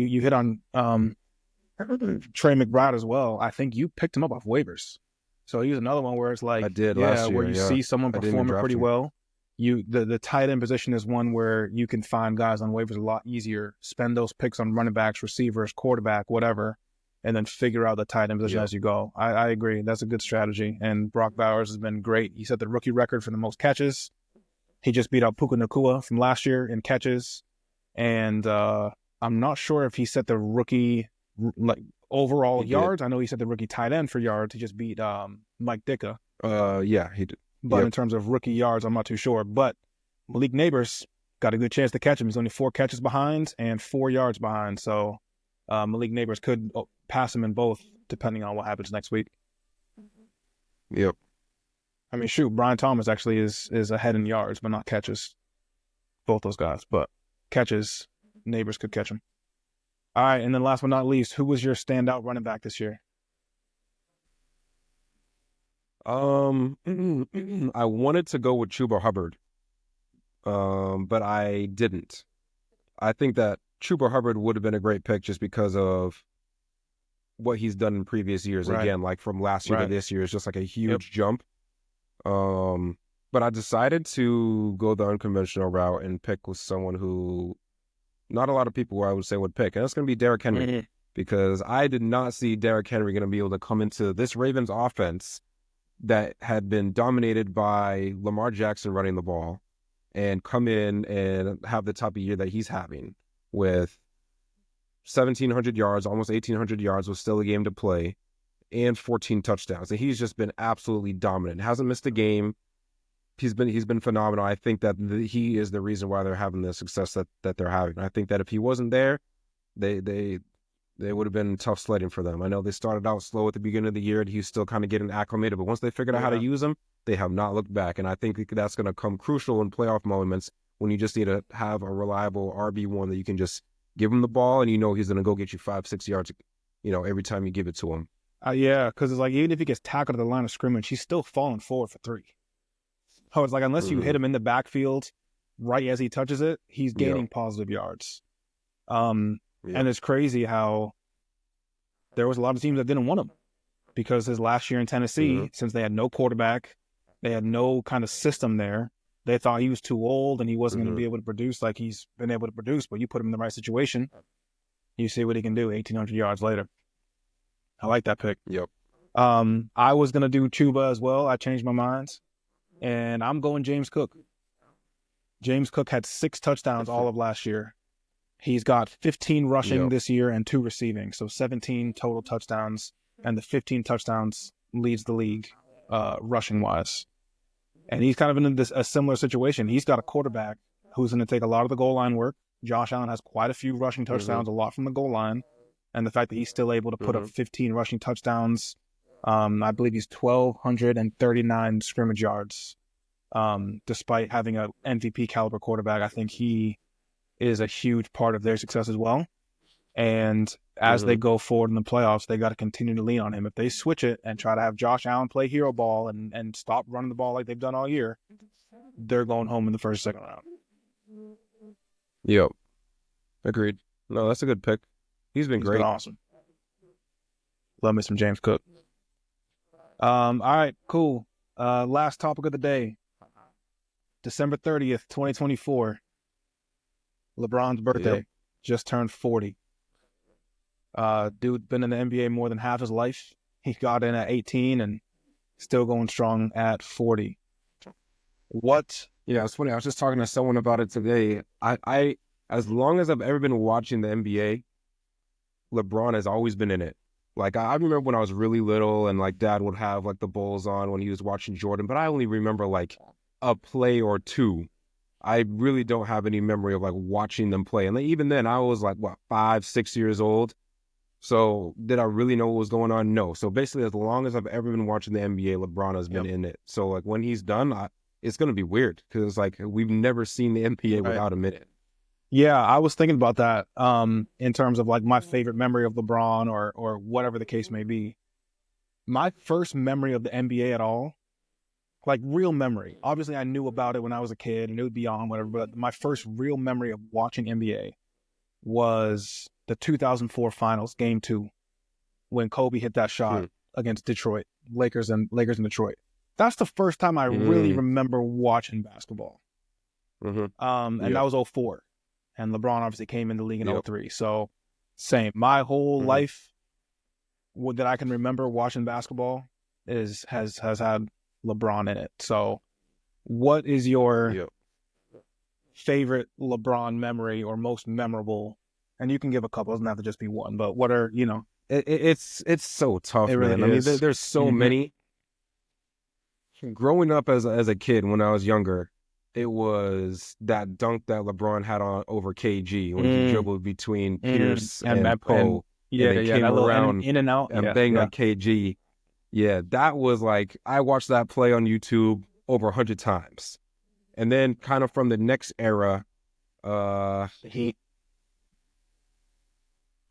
McBride as well. I think you picked him up off waivers. So he's another one where it's like, I did last year, where you see someone performing pretty well. The tight end position is one where you can find guys on waivers a lot easier, spend those picks on running backs, receivers, quarterback, whatever, and then figure out the tight end position as you go. I agree. That's a good strategy. And Brock Bowers has been great. He set the rookie record for the most catches. He just beat out Puka Nacua from last year in catches. And I'm not sure if he set the rookie overall yards. I know he set the rookie tight end for yards. He just beat Mike Ditka. Yeah, he did. But in terms of rookie yards, I'm not too sure. But Malik Neighbors got a good chance to catch him. He's only 4 catches behind and 4 yards behind. So Malik Neighbors could pass him in both, depending on what happens next week. Yep. I mean, shoot, Brian Thomas actually is ahead in yards, but not catches. Both those guys. But catches, Neighbors could catch him. All right, and then last but not least, who was your standout running back this year? I wanted to go with Chuba Hubbard, but I didn't. I think that Chuba Hubbard would have been a great pick just because of what he's done in previous years. Again, like from last year to this year, it's just like a huge jump. But I decided to go the unconventional route and pick with someone who not a lot of people I would say would pick, and that's going to be Derrick Henry, because I did not see Derrick Henry going to be able to come into this Ravens offense that had been dominated by Lamar Jackson running the ball and come in and have the type of year that he's having with 1,700 yards, almost 1,800 yards with still a game to play, and 14 touchdowns. And he's just been absolutely dominant. Hasn't missed a game. He's been phenomenal. I think that he is the reason why they're having the success that they're having. I think that if he wasn't there, they would have been tough sledding for them. I know they started out slow at the beginning of the year and he's still kind of getting acclimated, but once they figured out how to use him, they have not looked back. And I think that's going to come crucial in playoff moments when you just need to have a reliable RB1 that you can just give him the ball and you know he's going to go get you 5-6 yards, every time you give it to him. Because it's like even if he gets tackled at the line of scrimmage, he's still falling forward for 3. Oh, it's like unless you hit him in the backfield right as he touches it, he's gaining positive yards. And it's crazy how there was a lot of teams that didn't want him because his last year in Tennessee, since they had no quarterback, They had no kind of system there. They thought he was too old and he wasn't going to be able to produce like he's been able to produce, but you put him in the right situation, you see what he can do 1,800 yards later. I like that pick. Yep. I was going to do Chuba as well. I changed my mind, and I'm going James Cook. James Cook had 6 touchdowns all of last year. He's got 15 rushing this year and 2 receiving, so 17 total touchdowns, and the 15 touchdowns leads the league rushing-wise. And he's kind of in a similar situation. He's got a quarterback who's going to take a lot of the goal line work. Josh Allen has quite a few rushing touchdowns, a lot from the goal line, and the fact that he's still able to put up 15 rushing touchdowns, I believe he's 1,239 scrimmage yards. Despite having an MVP caliber quarterback, I think he is a huge part of their success as well. And as they go forward in the playoffs, they got to continue to lean on him. If they switch it and try to have Josh Allen play hero ball and stop running the ball like they've done all year, they're going home in the first, second round. Yep. Agreed. No, that's a good pick. He's been great. Been awesome. Love me some James Cook. All right, cool. Last topic of the day. December 30th, 2024. LeBron's birthday. Just turned 40. Dude been in the NBA more than half his life. He got in at 18 and still going strong at 40. What? Yeah, it's funny. I was just talking to someone about it today. I as long as I've ever been watching the NBA, LeBron has always been in it. Like, I remember when I was really little and, like, Dad would have, like, the Bulls on when he was watching Jordan, but I only remember, like, a play or two. I really don't have any memory of, like, watching them play. And even then, I was, like, 5, 6 years old. So did I really know what was going on? No. So basically, as long as I've ever been watching the NBA, LeBron has been in it. So, like, when he's done, it's going to be weird because, like, we've never seen the NBA without him in it. Yeah, I was thinking about that in terms of, like, my favorite memory of LeBron or whatever the case may be. My first memory of the NBA at all, like, real memory. Obviously, I knew about it when I was a kid and it would be on, whatever, but my first real memory of watching NBA was the 2004 Finals, Game 2, when Kobe hit that shot against Detroit, Lakers in Detroit. That's the first time I really remember watching basketball. And that was 2004. And LeBron obviously came in the league in 2003. So, same. My whole life that I can remember watching basketball has had LeBron in it. So, what is your favorite LeBron memory or most memorable? And you can give a couple. It doesn't have to just be one. But what are, It's so tough, it really man. is. I mean, there's so many. Growing up as a kid when I was younger, it was that dunk that LeBron had on over KG when he dribbled between Pierce and Poe. That came little around in and out and banged on KG. Yeah, that was like, I watched that play on YouTube over 100 times. And then kind of from the next era, I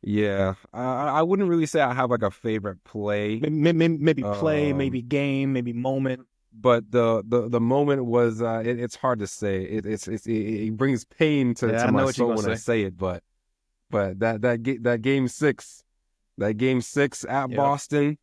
wouldn't really say I have like a favorite play. Maybe play, maybe game, maybe moment. But the moment was it's hard to say. It brings pain to my soul when I say it. But that game six at Boston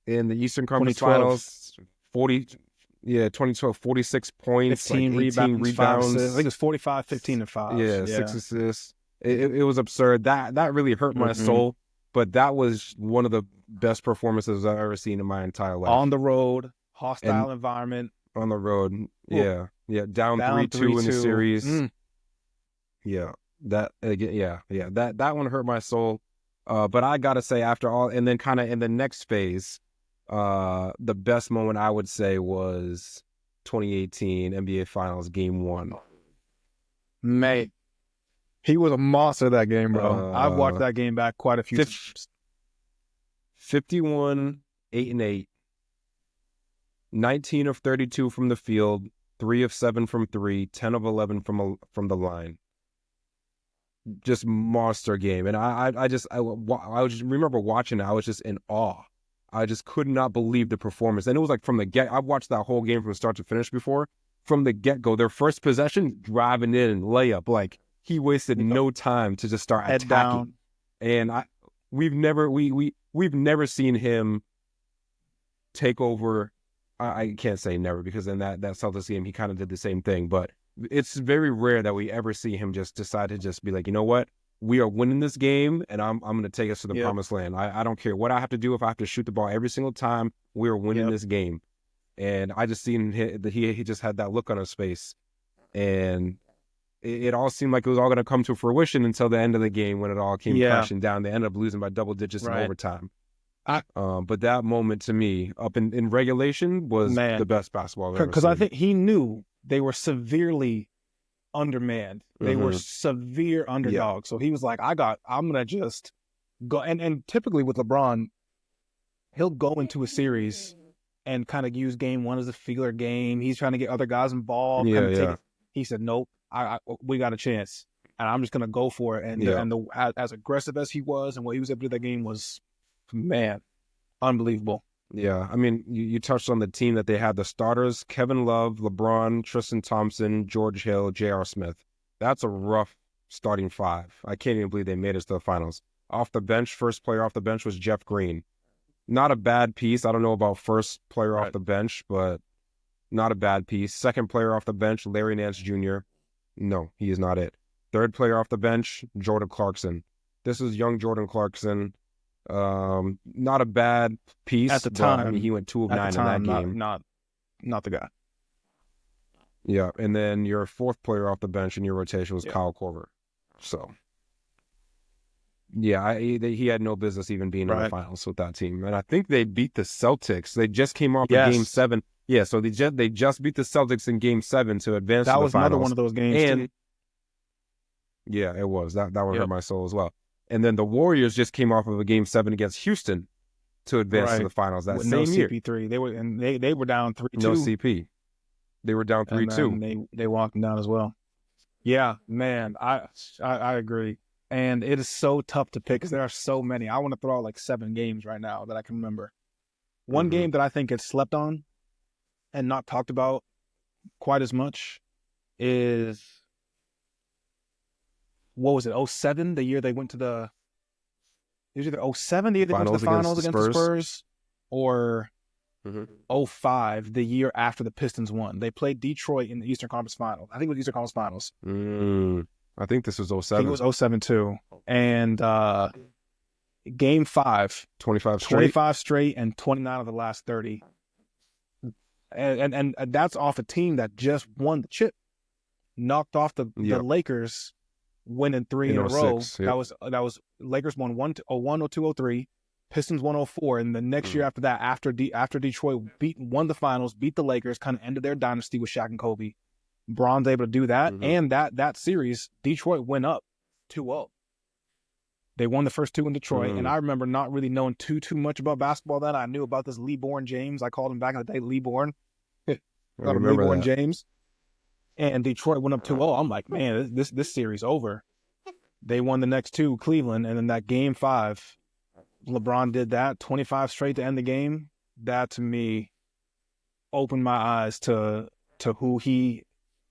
in the Eastern Conference Finals, 2012, 46 points, 15 like 18 rebounds. I think it was 45, 15, and 5. Yeah, 6 assists. It was absurd. That really hurt my soul. But that was one of the best performances I've ever seen in my entire life. On the road. Hostile environment. On the road. Yeah. Down 3-2 in the series. Yeah. That one hurt my soul. But I got to say, after all, and then kind of in the next phase, the best moment I would say was 2018 NBA Finals Game 1. Mate, he was a monster that game, bro. I've watched that game back quite a few times. 51, 8-8. 19 of 32 from the field, 3 of 7 from 3, 10 of 11 from the line. Just monster game. And I just remember watching it. I was just in awe. I just could not believe the performance. And it was like from the get, I've watched that whole game from start to finish before. From the get-go, their first possession, driving in and layup. Like, he wasted no time to just start attacking. Down. And we've never seen him take over I can't say never, because in that Celtics game, he kind of did the same thing. But it's very rare that we ever see him just decide to just be like, you know what? We are winning this game, and I'm going to take us to the promised land. I don't care what I have to do. If I have to shoot the ball every single time, we are winning this game. And I just seen he just had that look on his face. And it all seemed like it was all going to come to fruition until the end of the game, when it all came crashing down. They ended up losing by double digits in overtime. But that moment, to me, up in regulation, was the best basketball I've ever seen. Because I think he knew they were severely undermanned. They were severe underdogs. So he was like, I'm going to just go. And typically with LeBron, he'll go into a series and kind of use game one as a feeler game. He's trying to get other guys involved. He said, nope, we got a chance. And I'm just going to go for it. And as aggressive as he was and what he was able to do that game was, man, unbelievable. Yeah, I mean, you touched on the team that they had. The starters: Kevin Love, LeBron, Tristan Thompson, George Hill, J.R. Smith. That's a rough starting five. I can't even believe they made it to the finals. Off the bench, first player off the bench was Jeff Green. Not a bad piece. I don't know about first player off the bench, but not a bad piece. Second player off the bench, Larry Nance Jr. No, he is not it. Third player off the bench, Jordan Clarkson. This is young Jordan Clarkson. Not a bad piece at the time. I mean, he went 2 of 9 in that game. Not the guy. Yeah, and then your fourth player off the bench in your rotation was Kyle Korver. So, yeah, he had no business even being in the finals with that team. And I think they beat the Celtics. They just came off of Game 7. Yeah, so they just beat the Celtics in Game 7 to advance to the finals. That was another one of those games, too. Yeah, it was. That one hurt my soul as well. And then the Warriors just came off of a Game 7 against Houston to advance to the finals that same year. No CP3. They were down 3-2. No CP. They were down 3-2. They walked them down as well. Yeah, man, I agree. And it is so tough to pick because there are so many. I want to throw out like 7 games right now that I can remember. One game that I think gets slept on and not talked about quite as much is, what was it, 07, the year they went to the, it was either 07, the year they went to the finals against the Spurs, or 05, the year after the Pistons won. They played Detroit in the Eastern Conference Finals. I think it was Eastern Conference Finals. I think this was 07. I think it was 07 too. And Game 5. 25 straight and 29 of the last 30. And that's off a team that just won the chip. Knocked off the Lakers, winning 3 in a row. That was Lakers won 1-01, 02, 03. Pistons 104, and the next year after that, after Detroit won the finals, beat the Lakers, kind of ended their dynasty with Shaq and Kobe. Bron's able to do that, and that series, Detroit went up 2-0. They won the first 2 in Detroit, and I remember not really knowing too much about basketball then. I knew about this Lebrons James. I called him back in the day Lebrons. Lebrons James. And Detroit went up 2-0. I'm like, man, this series over. They won the next 2, Cleveland, and then that Game 5. LeBron did that, 25 straight to end the game. That, to me, opened my eyes to who he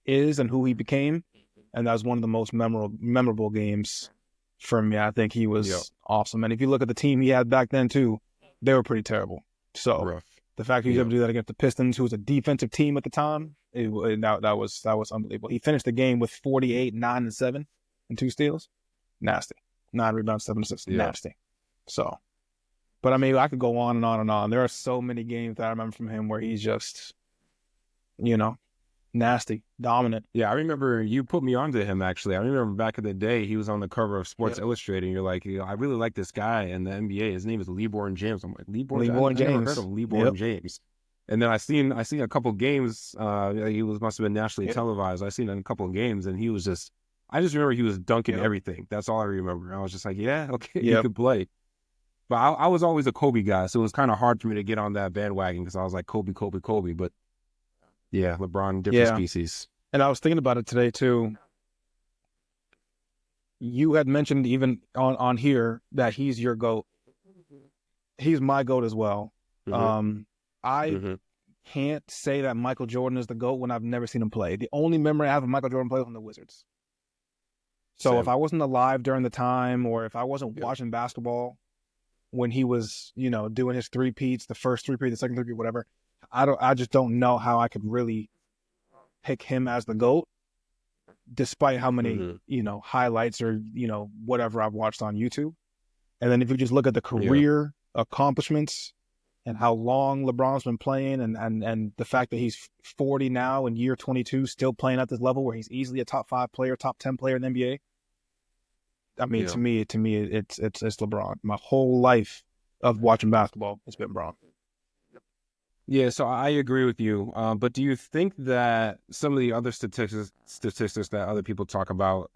is and who he became. And that was one of the most memorable games for me. I think he was awesome. And if you look at the team he had back then, too, they were pretty terrible. So the fact he was able to do that against the Pistons, who was a defensive team at the time, that was unbelievable. He finished the game with 48, 9 and 7, and 2 steals. Nasty. 9 rebounds, 7 assists. Nasty. So, but I mean, I could go on and on and on. There are so many games that I remember from him where he's just, nasty, dominant. Yeah, I remember you put me onto him, actually. I remember back in the day, he was on the cover of Sports Illustrated, and you're like, I really like this guy in the NBA. His name is Lebrons James. I'm like, Lebrons James? I never heard of Lebrons James. And then I seen a couple games. He must have been nationally televised. I seen a couple of games, and he was just, I just remember he was dunking everything. That's all I remember. I was just like, he could play. But I was always a Kobe guy, so it was kind of hard for me to get on that bandwagon because I was like, Kobe. But yeah, LeBron, different species. And I was thinking about it today too. You had mentioned even on here that he's your GOAT. He's my GOAT as well. I can't say that Michael Jordan is the GOAT when I've never seen him play. The only memory I have of Michael Jordan play was on the Wizards. So if I wasn't alive during the time, or if I wasn't watching basketball when he was, doing his three-peats, the first three-peat, the second three-peat, whatever, I just don't know how I could really pick him as the GOAT, despite how many, highlights or, whatever I've watched on YouTube. And then if you just look at the career accomplishments and how long LeBron's been playing and the fact that he's 40 now in year 22, still playing at this level where he's easily a top 5 player, top 10 player in the NBA. I mean, to me, it's LeBron. My whole life of watching basketball, it's been LeBron. Yeah, so I agree with you. But do you think that some of the other statistics that other people talk about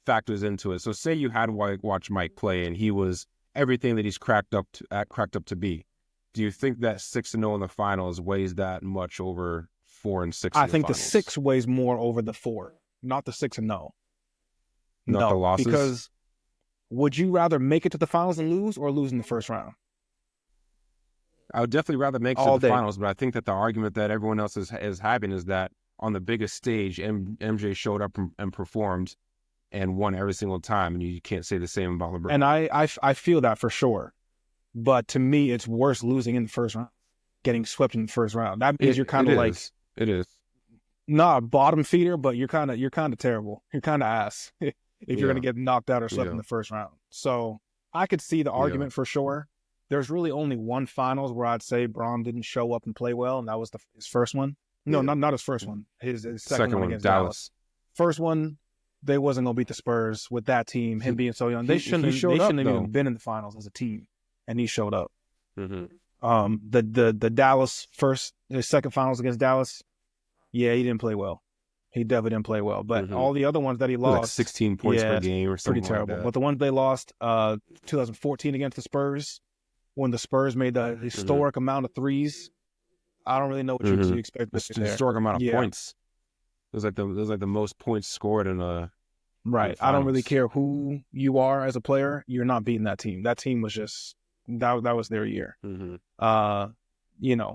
factors into it? So say you had watched Mike play and he was everything that he's cracked up to be. Do you think that 6-0 in the finals weighs that much over 4-6? I think the 6 weighs more over the 4, not the 6-0. Not no, the losses? Because would you rather make it to the finals and lose or lose in the first round? I would definitely rather make it to the finals, but I think that the argument that everyone else is having is that on the biggest stage, MJ showed up and performed and won every single time, and you can't say the same about LeBron. And I feel that for sure. But to me, it's worse losing in the first round, getting swept in the first round. That means you're kind of like it is not bottom feeder, but you're kind of terrible. You're kind of ass if you're gonna get knocked out or swept in the first round. So I could see the argument for sure. There's really only one finals where I'd say Bron didn't show up and play well, and that was his first one. No, not his first one. His second one against Dallas. First one, they wasn't gonna beat the Spurs with that team. Him being so young, they shouldn't have even been in the finals as a team. And he showed up. Mm-hmm. The Dallas his second finals against Dallas, he didn't play well. He definitely didn't play well. But all the other ones that he lost, like 16 points per game or something, pretty terrible. Like that. But the ones they lost, 2014 against the Spurs, when the Spurs made the historic amount of threes, I don't really know what you expect. The historic amount of points. It was like the most points scored in a. Right. I don't really care who you are as a player. You're not beating that team. That team was just. That was their year. Mm-hmm.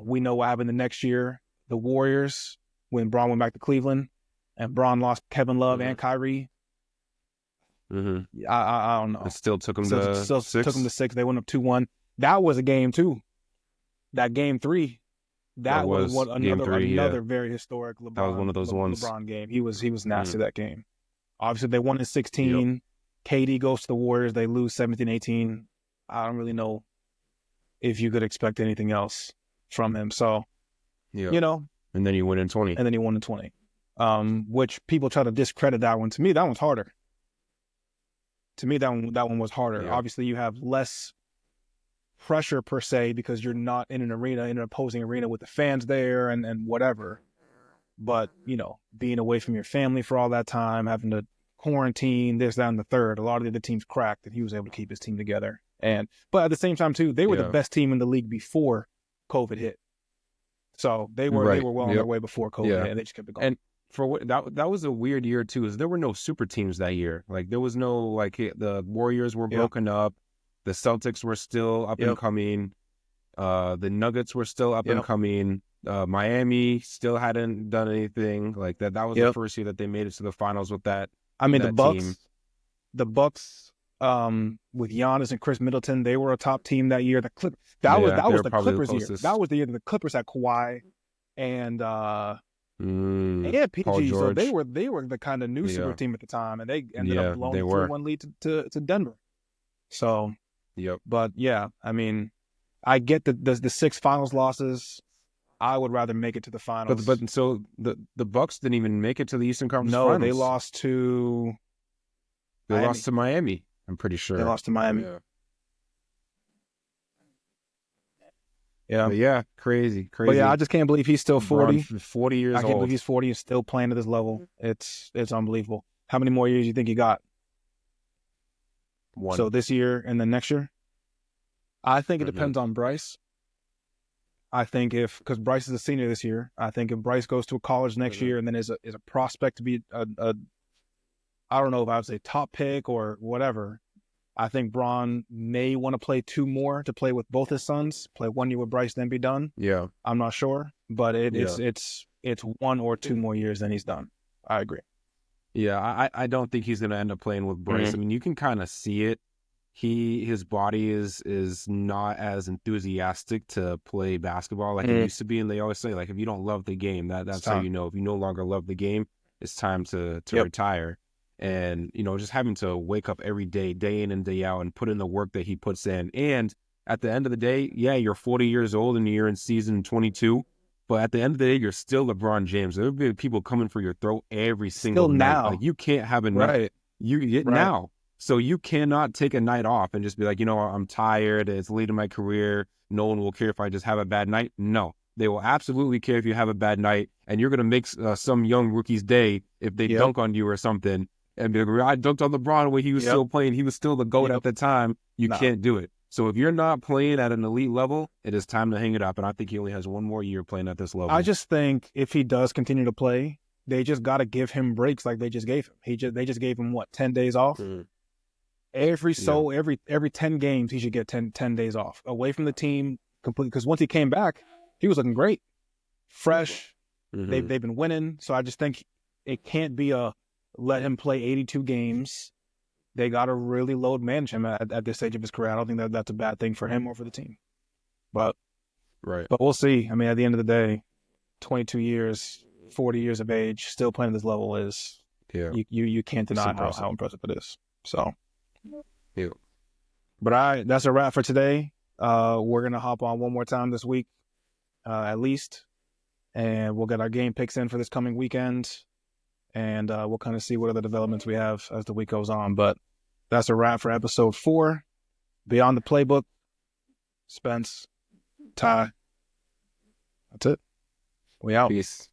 We know what happened the next year. The Warriors, when Bron went back to Cleveland, and Bron lost Kevin Love and Kyrie. Mm-hmm. I don't know. It still took them to 6. Took them to 6. They went up 2-1. That was a game 2. That game 3. That was another very historic LeBron. That was one of those ones. LeBron game. He was nasty that game. Obviously, they won in 16. Yep. KD goes to the Warriors. They lose 17-18. I don't really know if you could expect anything else from him. So, And then you win in 20. Which people try to discredit that one. To me, that one's harder. To me, that one was harder. Yeah. Obviously, you have less pressure per se because you're not in an opposing arena with the fans there and whatever. But, being away from your family for all that time, having to quarantine, this, that, and the third, a lot of the other teams cracked, and he was able to keep his team together. But at the same time too, they were the best team in the league before COVID hit. So they were well on their way before COVID hit, and they just kept it going. And for that was a weird year too, is there were no super teams that year. Like there was no the Warriors were broken up, the Celtics were still up and coming, the Nuggets were still up and coming, Miami still hadn't done anything like that. That was the first year that they made it to the finals with that. I mean, the Bucks. With Giannis and Chris Middleton, they were a top team that year. That was the Clippers year. That was the year that the Clippers had Kawhi and PG. So they were the kind of new super team at the time, and they ended up blowing the 3-1 lead to Denver. So, but I mean, I get the 6 finals losses. I would rather make it to the finals. But so the Bucks didn't even make it to the Eastern Conference Finals. No, they lost to. They lost to Miami. I'm pretty sure. They lost to Miami. Yeah. But crazy. But I just can't believe he's still 40. 40 years old. I can't believe he's 40 and still playing at this level. It's unbelievable. How many more years do you think he got? 1. So this year and then next year? I think it depends on Bryce. I think because Bryce is a senior this year, I think if Bryce goes to a college next year and then is a prospect to be I don't know if I would say top pick or whatever. I think Bron may want to play 2 more to play with both his sons, play 1 year with Bryce, then be done. Yeah. I'm not sure, but it's 1 or 2 more years, then he's done. I agree. Yeah, I don't think he's going to end up playing with Bryce. I mean, you can kind of see it his body is not as enthusiastic to play basketball like it used to be. And they always say, like, if you don't love the game, that's how you know. If you no longer love the game, it's time to retire. And, you know, just having to wake up every day, day in and day out, and put in the work that he puts in. And at the end of the day, yeah, you're 40 years old and you're in season 22. But at the end of the day, you're still LeBron James. There'll be people coming for your throat every single night. Now. Like, you can't have a night. You get now. So you cannot take a night off and just be like, you know, I'm tired. It's late in my career. No one will care if I just have a bad night. No, they will absolutely care if you have a bad night. And you're going to make some young rookie's day if they dunk on you or something. And be like, I dunked on LeBron when he was still playing. He was still the GOAT at the time. You can't do it. So if you're not playing at an elite level, it is time to hang it up. And I think he only has one more year playing at this level. I just think if he does continue to play, they just got to give him breaks like they just gave him. They just gave him, 10 days off? Every 10 games, he should get 10 days off. Away from the team completely. Because once he came back, he was looking great. Fresh. They've been winning. So I just think it can't be let him play 82 games. They got to really load manage him at this stage of his career. I don't think that's a bad thing for him or for the team. But we'll see. I mean, at the end of the day, 22 years, 40 years of age, still playing at this level is you can't deny how impressive it is. So, but that's a wrap for today. We're gonna hop on one more time this week, at least, and we'll get our game picks in for this coming weekend. And we'll kind of see what other developments we have as the week goes on. But that's a wrap for episode 4. Beyond the Playbook. Spence, Ty. That's it. We out. Peace.